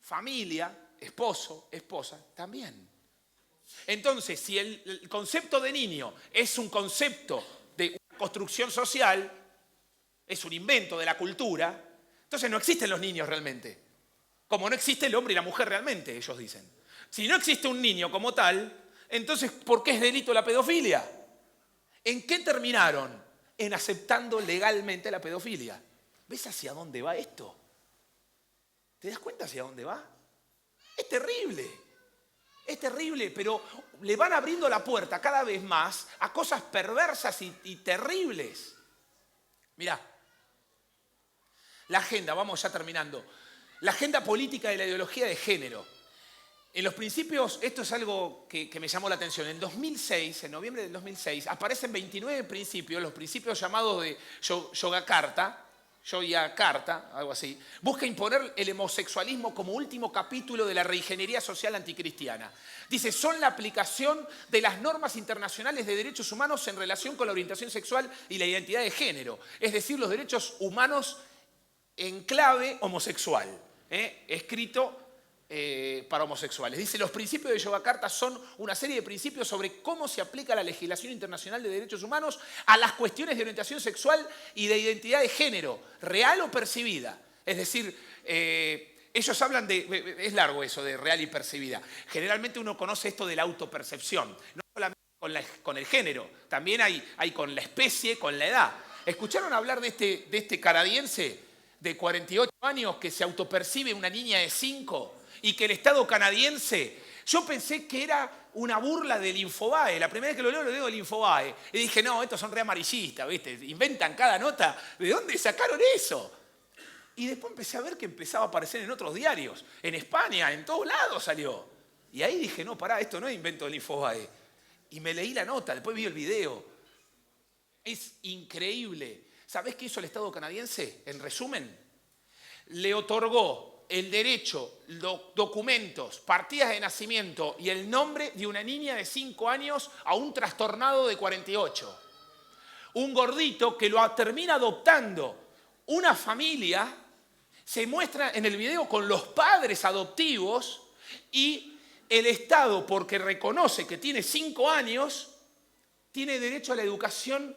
Familia, esposo, esposa también. Entonces, si el concepto de niño es un concepto de una construcción social, es un invento de la cultura, entonces no existen los niños realmente. Como no existe el hombre y la mujer realmente, ellos dicen. Si no existe un niño como tal, entonces, ¿por qué es delito la pedofilia? ¿En qué terminaron? En aceptando legalmente la pedofilia. ¿Ves hacia dónde va esto? ¿Te das cuenta hacia dónde va? Es terrible, pero le van abriendo la puerta cada vez más a cosas perversas y terribles. Mirá, la agenda, vamos ya terminando, la agenda política de la ideología de género. En los principios, esto es algo que me llamó la atención. En 2006, en noviembre del 2006, aparecen 29 principios, los principios llamados de Yogyakarta, algo así, busca imponer el homosexualismo como último capítulo de la reingeniería social anticristiana. Dice, son la aplicación de las normas internacionales de derechos humanos en relación con la orientación sexual y la identidad de género, es decir, los derechos humanos en clave homosexual, escrito para homosexuales. Dice, los principios de Yogyakarta son una serie de principios sobre cómo se aplica la legislación internacional de derechos humanos a las cuestiones de orientación sexual y de identidad de género, real o percibida. Es decir, ellos hablan de, es largo eso de real y percibida. Generalmente uno conoce esto de la autopercepción, no solamente con el género, también hay con la especie, con la edad. ¿Escucharon hablar de este canadiense de 48 años que se autopercibe una niña de 5? Y que el Estado canadiense, yo pensé que era una burla del Infobae. La primera vez que lo leo del Infobae. Y dije, no, estos son re amarillistas, ¿viste? Inventan cada nota. ¿De dónde sacaron eso? Y después empecé a ver que empezaba a aparecer en otros diarios. En España, en todos lados salió. Y ahí dije, no, pará, esto no es invento del Infobae. Y me leí la nota, después vi el video. Es increíble. ¿Sabés qué hizo el Estado canadiense? En resumen, le otorgó el derecho, documentos, partidas de nacimiento y el nombre de una niña de 5 años a un trastornado de 48. Un gordito que lo termina adoptando una familia, se muestra en el video con los padres adoptivos y el Estado, porque reconoce que tiene 5 años, tiene derecho a la educación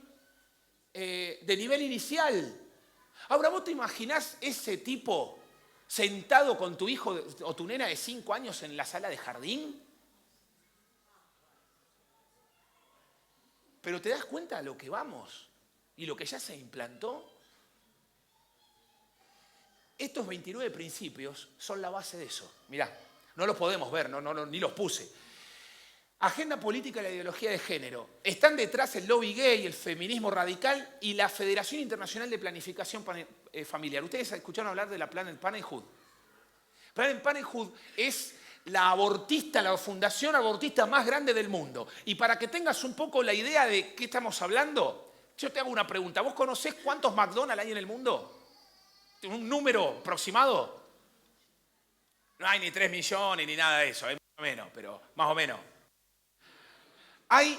de nivel inicial. Ahora, ¿vos te imaginás ese tipo sentado con tu hijo o tu nena de 5 años en la sala de jardín? Pero ¿te das cuenta de lo que vamos? Y lo que ya se implantó. Estos 29 principios son la base de eso. Mirá, no los podemos ver, ni los puse. Agenda política y la ideología de género. Están detrás el lobby gay, el feminismo radical y la Federación Internacional de Planificación Familiar. Ustedes escucharon hablar de la Planned Parenthood. Planned Parenthood es la fundación abortista más grande del mundo. Y para que tengas un poco la idea de qué estamos hablando, yo te hago una pregunta. ¿Vos conocés cuántos McDonald's hay en el mundo? ¿Un número aproximado? No hay ni 3 millones ni nada de eso, más o menos, pero más o menos. Hay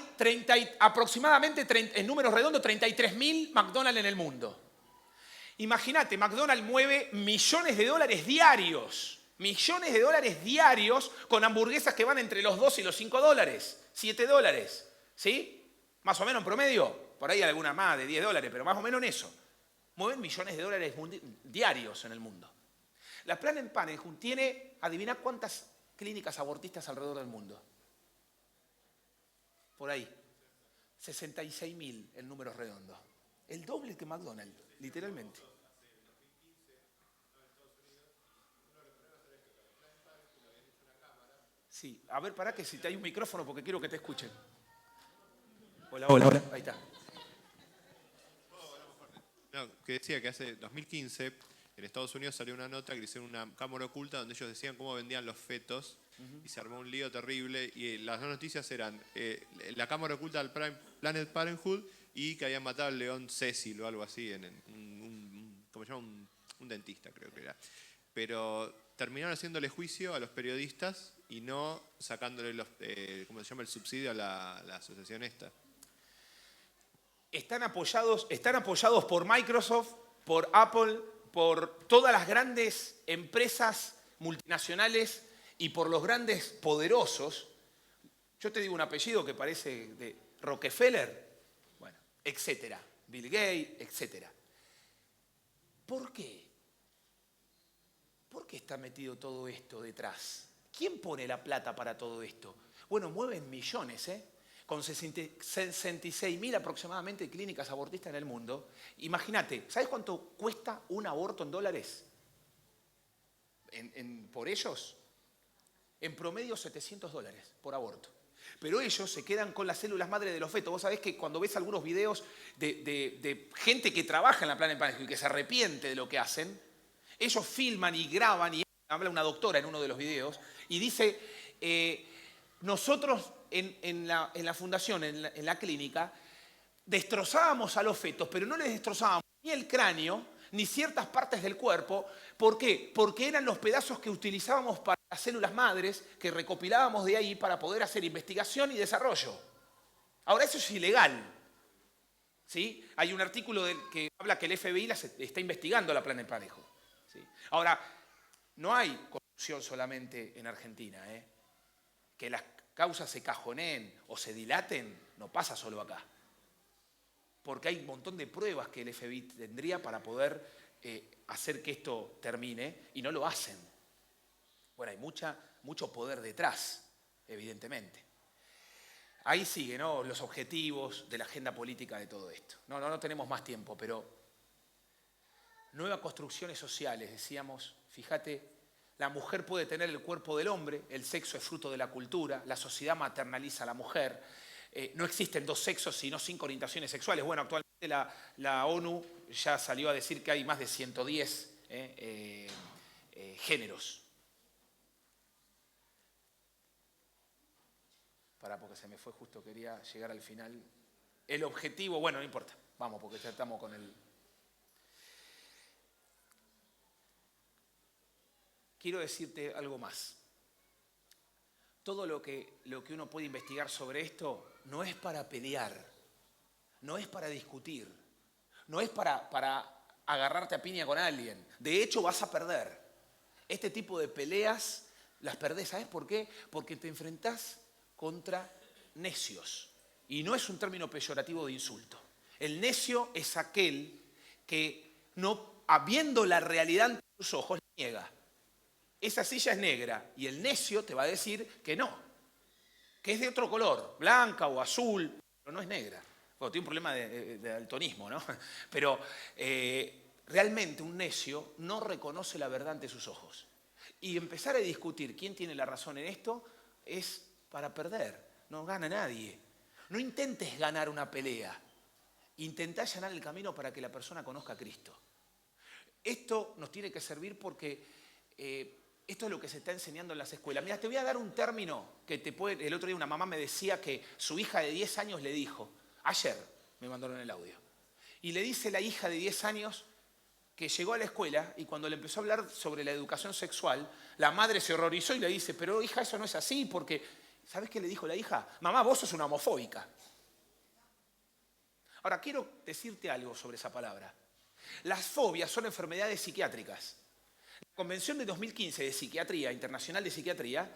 aproximadamente, en números redondos, 33.000 McDonald's en el mundo. Imagínate, McDonald's mueve millones de dólares diarios. Millones de dólares diarios con hamburguesas que van entre los 2 y los 5 dólares. 7 dólares. ¿Sí? Más o menos en promedio. Por ahí hay alguna más de 10 dólares, pero más o menos en eso. Mueven millones de dólares diarios en el mundo. La Planned Parenthood tiene, adivina cuántas clínicas abortistas alrededor del mundo. Por ahí. 66.000 en números redondos. El doble que McDonald's, literalmente. Sí, a ver, pará que si te hay un micrófono porque quiero que te escuchen. Hola, ahí está. No, que decía que hace 2015 en Estados Unidos salió una nota que hicieron una cámara oculta donde ellos decían cómo vendían los fetos y se armó un lío terrible y las dos noticias eran la cámara oculta del Planned Parenthood y que habían matado al león Cecil o algo así, ¿cómo se llama? Un dentista creo que era. Pero terminaron haciéndole juicio a los periodistas y no sacándole ¿cómo se llama? El subsidio a la asociación esta. Están apoyados por Microsoft, por Apple, por todas las grandes empresas multinacionales y por los grandes poderosos. Yo te digo un apellido que parece de Rockefeller, bueno, etcétera, Bill Gates, etcétera. ¿Por qué? ¿Por qué está metido todo esto detrás? ¿Quién pone la plata para todo esto? Bueno, mueven millones, con 66.000 aproximadamente clínicas abortistas en el mundo. Imagínate, ¿sabes cuánto cuesta un aborto en dólares? Por ellos, en promedio $700 por aborto. Pero ellos se quedan con las células madre de los fetos. Vos sabés que cuando ves algunos videos de gente que trabaja en la Planned Parenthood y que se arrepiente de lo que hacen, ellos filman y graban, y habla una doctora en uno de los videos, y dice, nosotros en la fundación, en la clínica, destrozábamos a los fetos, pero no les destrozábamos ni el cráneo, ni ciertas partes del cuerpo. ¿Por qué? Porque eran los pedazos que utilizábamos para las células madres, que recopilábamos de ahí para poder hacer investigación y desarrollo. Ahora, eso es ilegal. ¿Sí? Hay un artículo que habla que el FBI está investigando la Planned Parenthood. ¿Sí? Ahora, no hay corrupción solamente en Argentina. Que las causas se cajoneen o se dilaten, no pasa solo acá. Porque hay un montón de pruebas que el FBI tendría para poder hacer que esto termine, y no lo hacen. Bueno, hay mucho poder detrás, evidentemente. Ahí sigue, ¿no?, los objetivos de la agenda política de todo esto. No tenemos más tiempo, pero nuevas construcciones sociales, decíamos, fíjate, la mujer puede tener el cuerpo del hombre, el sexo es fruto de la cultura, la sociedad maternaliza a la mujer, no existen dos sexos sino 5 orientaciones sexuales. Bueno, actualmente la ONU ya salió a decir que hay más de 110 géneros. Porque se me fue justo, quería llegar al final. El objetivo, bueno, no importa, vamos, porque ya estamos con el... Quiero decirte algo más. Todo lo que uno puede investigar sobre esto no es para pelear, no es para discutir, no es para agarrarte a piña con alguien. De hecho, vas a perder. Este tipo de peleas las perdés. ¿Sabes por qué? Porque te enfrentás contra necios. Y no es un término peyorativo de insulto. El necio es aquel que, no habiendo la realidad ante sus ojos, niega. Esa silla es negra y el necio te va a decir que no, que es de otro color, blanca o azul, pero no es negra. Bueno, tiene un problema de daltonismo, ¿no? Pero realmente un necio no reconoce la verdad ante sus ojos. Y empezar a discutir quién tiene la razón en esto es para perder, no gana nadie. No intentes ganar una pelea, intentá allanar el camino para que la persona conozca a Cristo. Esto nos tiene que servir porque... esto es lo que se está enseñando en las escuelas. Mira, te voy a dar un término que el otro día una mamá me decía que su hija de 10 años le dijo, ayer me mandaron el audio, y le dice la hija de 10 años que llegó a la escuela y cuando le empezó a hablar sobre la educación sexual, la madre se horrorizó y le dice, pero hija, eso no es así, porque, ¿sabes qué le dijo la hija? Mamá, vos sos una homofóbica. Ahora, quiero decirte algo sobre esa palabra. Las fobias son enfermedades psiquiátricas. La Convención de 2015 de Psiquiatría, Internacional de Psiquiatría,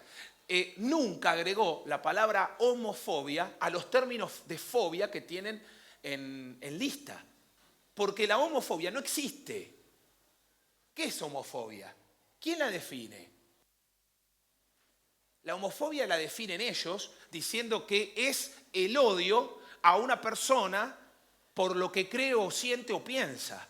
nunca agregó la palabra homofobia a los términos de fobia que tienen en lista. Porque la homofobia no existe. ¿Qué es homofobia? ¿Quién la define? La homofobia la definen ellos diciendo que es el odio a una persona por lo que cree o siente o piensa.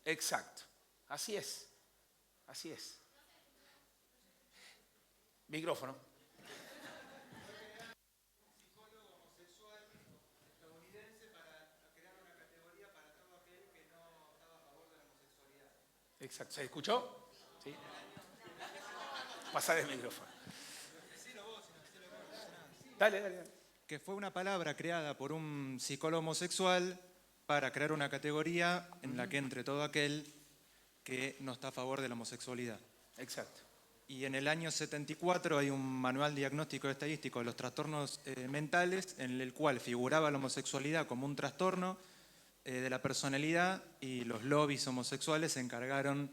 Exacto, así es, así es. Micrófono. Exacto, ¿se escuchó? Sí. Pasá el micrófono. Dale. Que fue una palabra creada por un psicólogo homosexual para crear una categoría en la que entre todo aquel que no está a favor de la homosexualidad. Exacto. Y en el año 74 hay un manual diagnóstico estadístico de los trastornos mentales en el cual figuraba la homosexualidad como un trastorno de la personalidad, y los lobbies homosexuales se encargaron,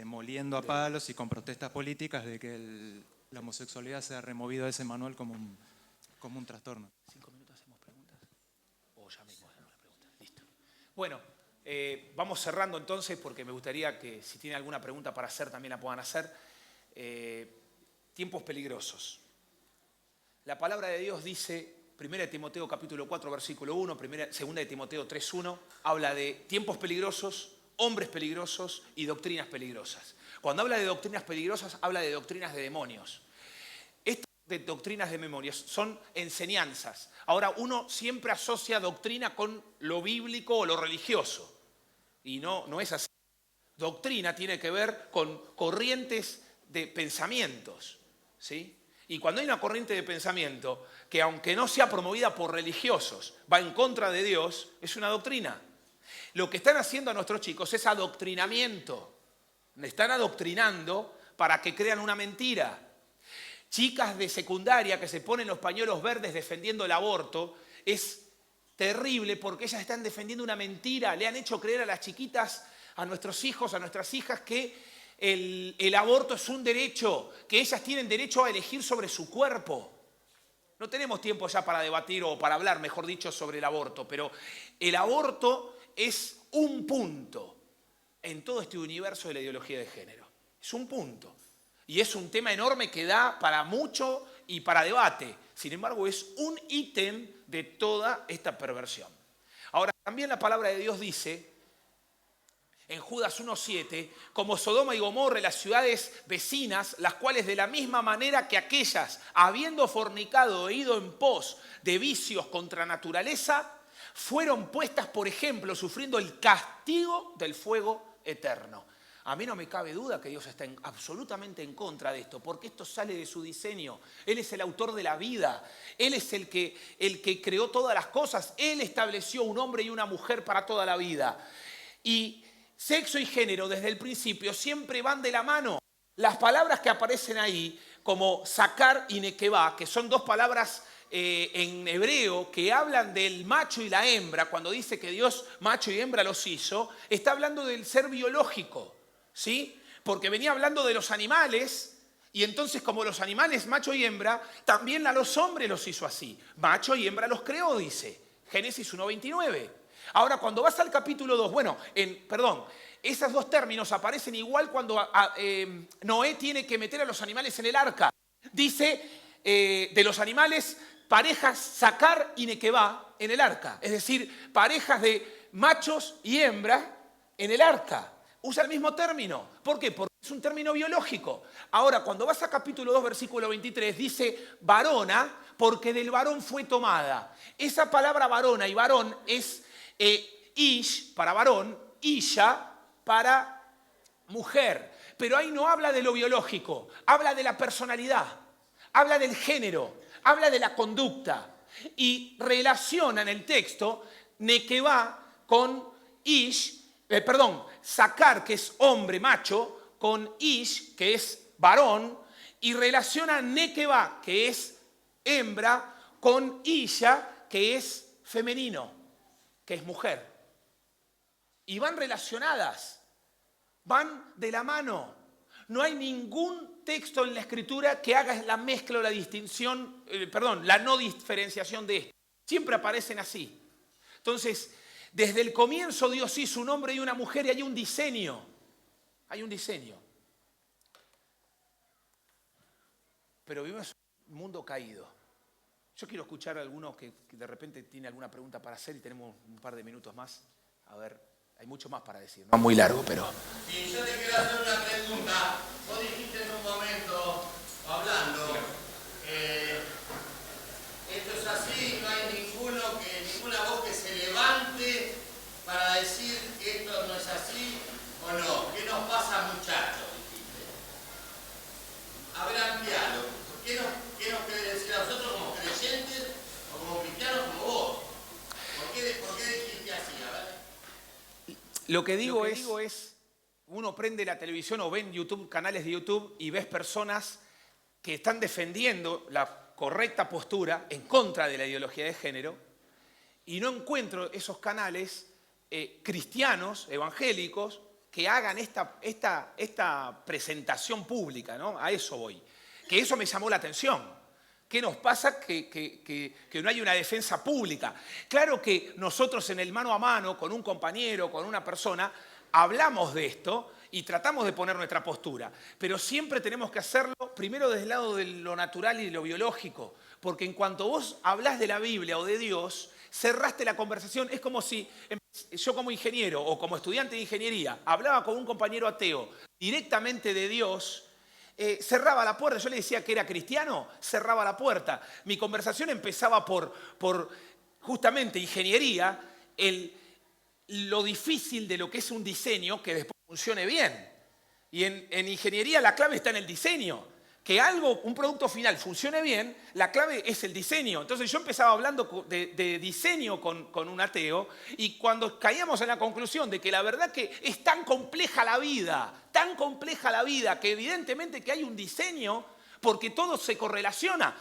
moliendo a palos y con protestas políticas, de que la homosexualidad sea removido de ese manual como un trastorno. 5 minutos hacemos preguntas. O ya mismo hacemos las preguntas. Listo. Bueno, vamos cerrando entonces, porque me gustaría que si tienen alguna pregunta para hacer también la puedan hacer. Tiempos peligrosos. La palabra de Dios dice, 1 Timoteo capítulo 4, versículo 1, 2 de Timoteo 3:1, habla de tiempos peligrosos, hombres peligrosos y doctrinas peligrosas. Cuando habla de doctrinas peligrosas, habla de doctrinas de demonios. Estas de doctrinas de memorias son enseñanzas. Ahora, uno siempre asocia doctrina con lo bíblico o lo religioso. Y no es así. Doctrina tiene que ver con corrientes de pensamientos, ¿sí? Y cuando hay una corriente de pensamiento que, aunque no sea promovida por religiosos, va en contra de Dios, es una doctrina. Lo que están haciendo a nuestros chicos es adoctrinamiento. Están adoctrinando para que crean una mentira. Chicas de secundaria que se ponen los pañuelos verdes defendiendo el aborto, es terrible porque ellas están defendiendo una mentira. Le han hecho creer a las chiquitas, a nuestros hijos, a nuestras hijas, que el aborto es un derecho, que ellas tienen derecho a elegir sobre su cuerpo. No tenemos tiempo ya para debatir o para hablar, mejor dicho, sobre el aborto, pero el aborto es un punto en todo este universo de la ideología de género. Es un punto. Y es un tema enorme que da para mucho y para debate. Sin embargo, es un ítem de toda esta perversión. Ahora, también la palabra de Dios dice, en Judas 1:7, como Sodoma y Gomorra, las ciudades vecinas, las cuales de la misma manera que aquellas, habiendo fornicado e ido en pos de vicios contra naturaleza, fueron puestas por ejemplo, sufriendo el castigo del fuego eterno. A mí no me cabe duda que Dios está absolutamente en contra de esto, porque esto sale de su diseño. Él es el autor de la vida, Él es el que creó todas las cosas, Él estableció un hombre y una mujer para toda la vida. Y sexo y género desde el principio siempre van de la mano. Las palabras que aparecen ahí, como sacar y nekebá, que son dos palabras en hebreo que hablan del macho y la hembra, cuando dice que Dios macho y hembra los hizo, está hablando del ser biológico, ¿sí? Porque venía hablando de los animales, y entonces como los animales macho y hembra, también a los hombres los hizo así. Macho y hembra los creó, dice Génesis 1:29. Ahora, cuando vas al capítulo 2, esos dos términos aparecen igual cuando Noé tiene que meter a los animales en el arca. Dice de los animales, parejas sacar y nekebá en el arca. Es decir, parejas de machos y hembras en el arca. Usa el mismo término. ¿Por qué? Porque es un término biológico. Ahora, cuando vas a capítulo 2, versículo 23, dice varona, porque del varón fue tomada. Esa palabra varona y varón es ish para varón, isha para mujer. Pero ahí no habla de lo biológico, habla de la personalidad, habla del género, habla de la conducta. Y relaciona en el texto nekebá con sacar, que es hombre, macho, con ish, que es varón, y relaciona nekebá, que es hembra, con isha, que es femenino, que es mujer. Y van relacionadas, van de la mano. No hay ningún texto en la Escritura que haga la mezcla o la distinción, la no diferenciación de esto. Siempre aparecen así. Entonces, desde el comienzo Dios hizo un hombre y una mujer y hay un diseño. Hay un diseño. Pero vivimos en un mundo caído. Yo quiero escuchar a algunos que de repente tiene alguna pregunta para hacer y tenemos un par de minutos más. A ver, hay mucho más para decir. No muy largo, pero... Sí, yo te quiero hacer una pregunta. Vos dijiste en un momento, hablando, esto es así, no hay ninguna voz que se levante para decir que esto no es así o no. ¿Qué nos pasa, muchachos? Dijiste. A ver, amplialo. ¿Qué nos quiere decir a nosotros como creyentes o como cristianos como vos? ¿Por qué dijiste así? A ver. Lo que digo es, uno prende la televisión o ve en YouTube, canales de YouTube, y ves personas que están defendiendo la correcta postura en contra de la ideología de género, y no encuentro esos canales cristianos, evangélicos, que hagan esta presentación pública, ¿no? A eso voy. Que eso me llamó la atención. ¿Qué nos pasa? Que no hay una defensa pública. Claro que nosotros en el mano a mano, con un compañero, con una persona, hablamos de esto y tratamos de poner nuestra postura. Pero siempre tenemos que hacerlo primero desde el lado de lo natural y de lo biológico. Porque en cuanto vos hablás de la Biblia o de Dios, cerraste la conversación. Es como si yo como ingeniero o como estudiante de ingeniería hablaba con un compañero ateo directamente de Dios, cerraba la puerta. Yo le decía que era cristiano, cerraba la puerta. Mi conversación empezaba por justamente ingeniería, lo difícil de lo que es un diseño que después funcione bien. Y en ingeniería la clave está en el diseño. Que un producto final funcione bien, la clave es el diseño. Entonces yo empezaba hablando de diseño con un ateo, y cuando caíamos en la conclusión de que la verdad que es tan compleja la vida, que evidentemente que hay un diseño, porque todo se correlaciona.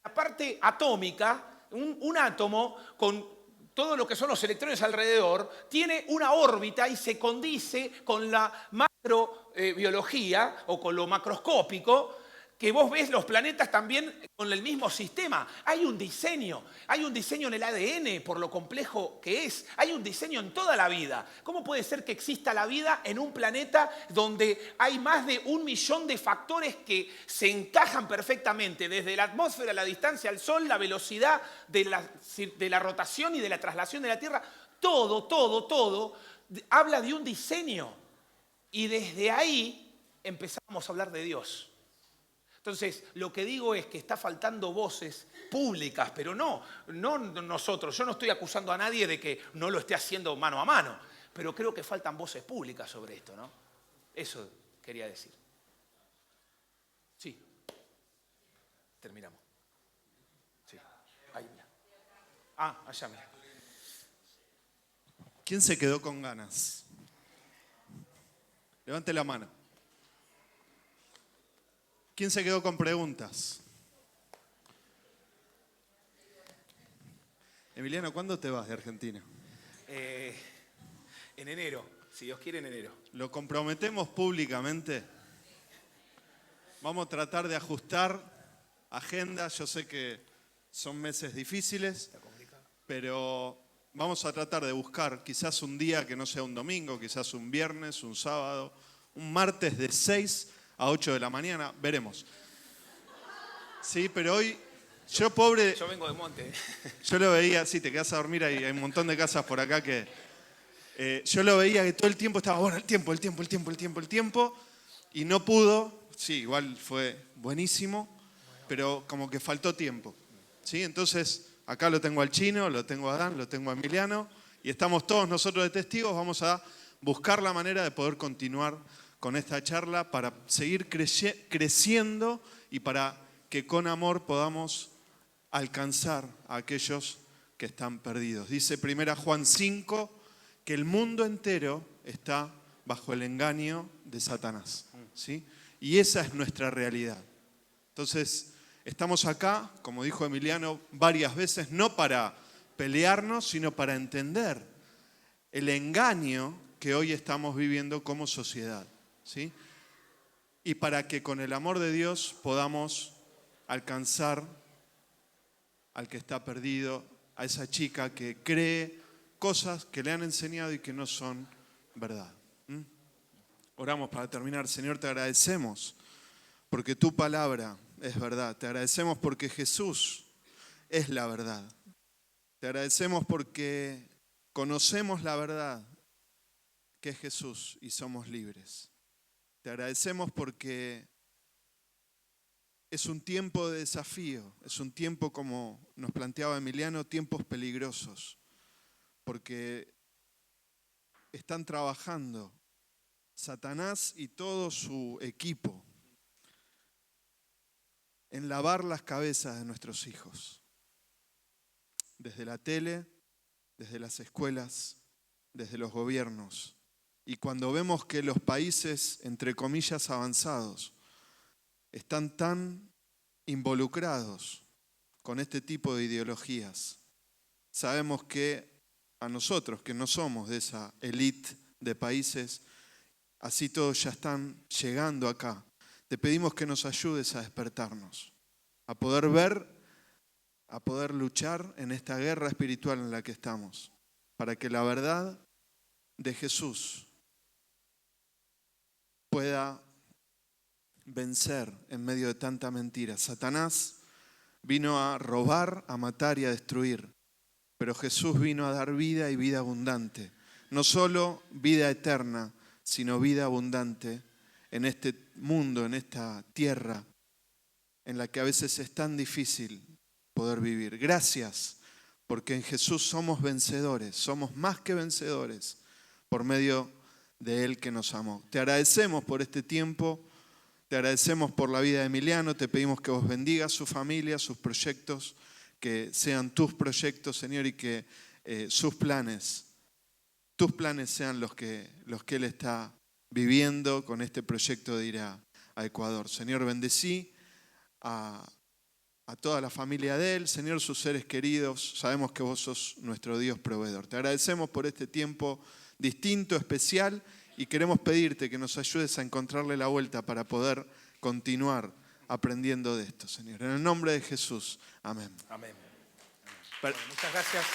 La parte atómica, un átomo con todo lo que son los electrones alrededor, tiene una órbita y se condice con la macrobiología o con lo macroscópico, que vos ves los planetas también con el mismo sistema. Hay un diseño en el ADN por lo complejo que es, hay un diseño en toda la vida. ¿Cómo puede ser que exista la vida en un planeta donde hay más de 1 millón de factores que se encajan perfectamente, desde la atmósfera, la distancia al Sol, la velocidad de la rotación y de la traslación de la Tierra? Todo habla de un diseño. Y desde ahí empezamos a hablar de Dios. Entonces, lo que digo es que está faltando voces públicas, pero no nosotros. Yo no estoy acusando a nadie de que no lo esté haciendo mano a mano, pero creo que faltan voces públicas sobre esto, ¿no? Eso quería decir. Sí. Terminamos. Sí. Ahí, mira. Allá, mira. ¿Quién se quedó con ganas? Levante la mano. ¿Quién se quedó con preguntas? Emiliano, ¿cuándo te vas de Argentina? En enero, si Dios quiere, en enero. ¿Lo comprometemos públicamente? Vamos a tratar de ajustar agenda. Yo sé que son meses difíciles, pero vamos a tratar de buscar quizás un día que no sea un domingo, quizás un viernes, un sábado, un martes de 6 a 8 de la mañana, veremos. Sí, pero hoy, yo pobre... Yo vengo de monte. Yo lo veía, sí, te quedas a dormir, hay un montón de casas por acá que... yo lo veía que todo el tiempo estaba, bueno, el tiempo, y no pudo. Sí, igual fue buenísimo, pero como que faltó tiempo. ¿Sí? Entonces, acá lo tengo al Chino, lo tengo a Adán, lo tengo a Emiliano, y estamos todos nosotros de testigos. Vamos a buscar la manera de poder continuar con esta charla para seguir creciendo y para que con amor podamos alcanzar a aquellos que están perdidos. Dice 1 Juan 5 que el mundo entero está bajo el engaño de Satanás, ¿sí? Y esa es nuestra realidad. Entonces, estamos acá, como dijo Emiliano varias veces, no para pelearnos, sino para entender el engaño que hoy estamos viviendo como sociedad. ¿Sí? Y para que con el amor de Dios podamos alcanzar al que está perdido, a esa chica que cree cosas que le han enseñado y que no son verdad. Oramos para terminar. Señor, te agradecemos porque tu palabra es verdad. Te agradecemos porque Jesús es la verdad. Te agradecemos porque conocemos la verdad que es Jesús y somos libres. Te agradecemos porque es un tiempo de desafío, es un tiempo, como nos planteaba Emiliano, tiempos peligrosos, porque están trabajando Satanás y todo su equipo en lavar las cabezas de nuestros hijos, desde la tele, desde las escuelas, desde los gobiernos, Y cuando vemos que los países, entre comillas, avanzados, están tan involucrados con este tipo de ideologías, sabemos que a nosotros, que no somos de esa élite de países, así todos ya están llegando acá. Te pedimos que nos ayudes a despertarnos, a poder ver, a poder luchar en esta guerra espiritual en la que estamos, para que la verdad de Jesús pueda vencer en medio de tanta mentira. Satanás vino a robar, a matar y a destruir, pero Jesús vino a dar vida y vida abundante. No solo vida eterna, sino vida abundante en este mundo, en esta tierra, en la que a veces es tan difícil poder vivir. Gracias, porque en Jesús somos vencedores, somos más que vencedores por medio de Él que nos amó. Te agradecemos por este tiempo, te agradecemos por la vida de Emiliano, te pedimos que vos bendigas su familia, sus proyectos, que sean tus proyectos, Señor, y que sus planes sean los que Él está viviendo con este proyecto de ir a Ecuador. Señor, bendecí a toda la familia de Él, Señor, sus seres queridos. Sabemos que vos sos nuestro Dios proveedor. Te agradecemos por este tiempo distinto, especial, y queremos pedirte que nos ayudes a encontrarle la vuelta para poder continuar aprendiendo de esto, Señor. En el nombre de Jesús. Amén. Amén. Bueno, muchas gracias.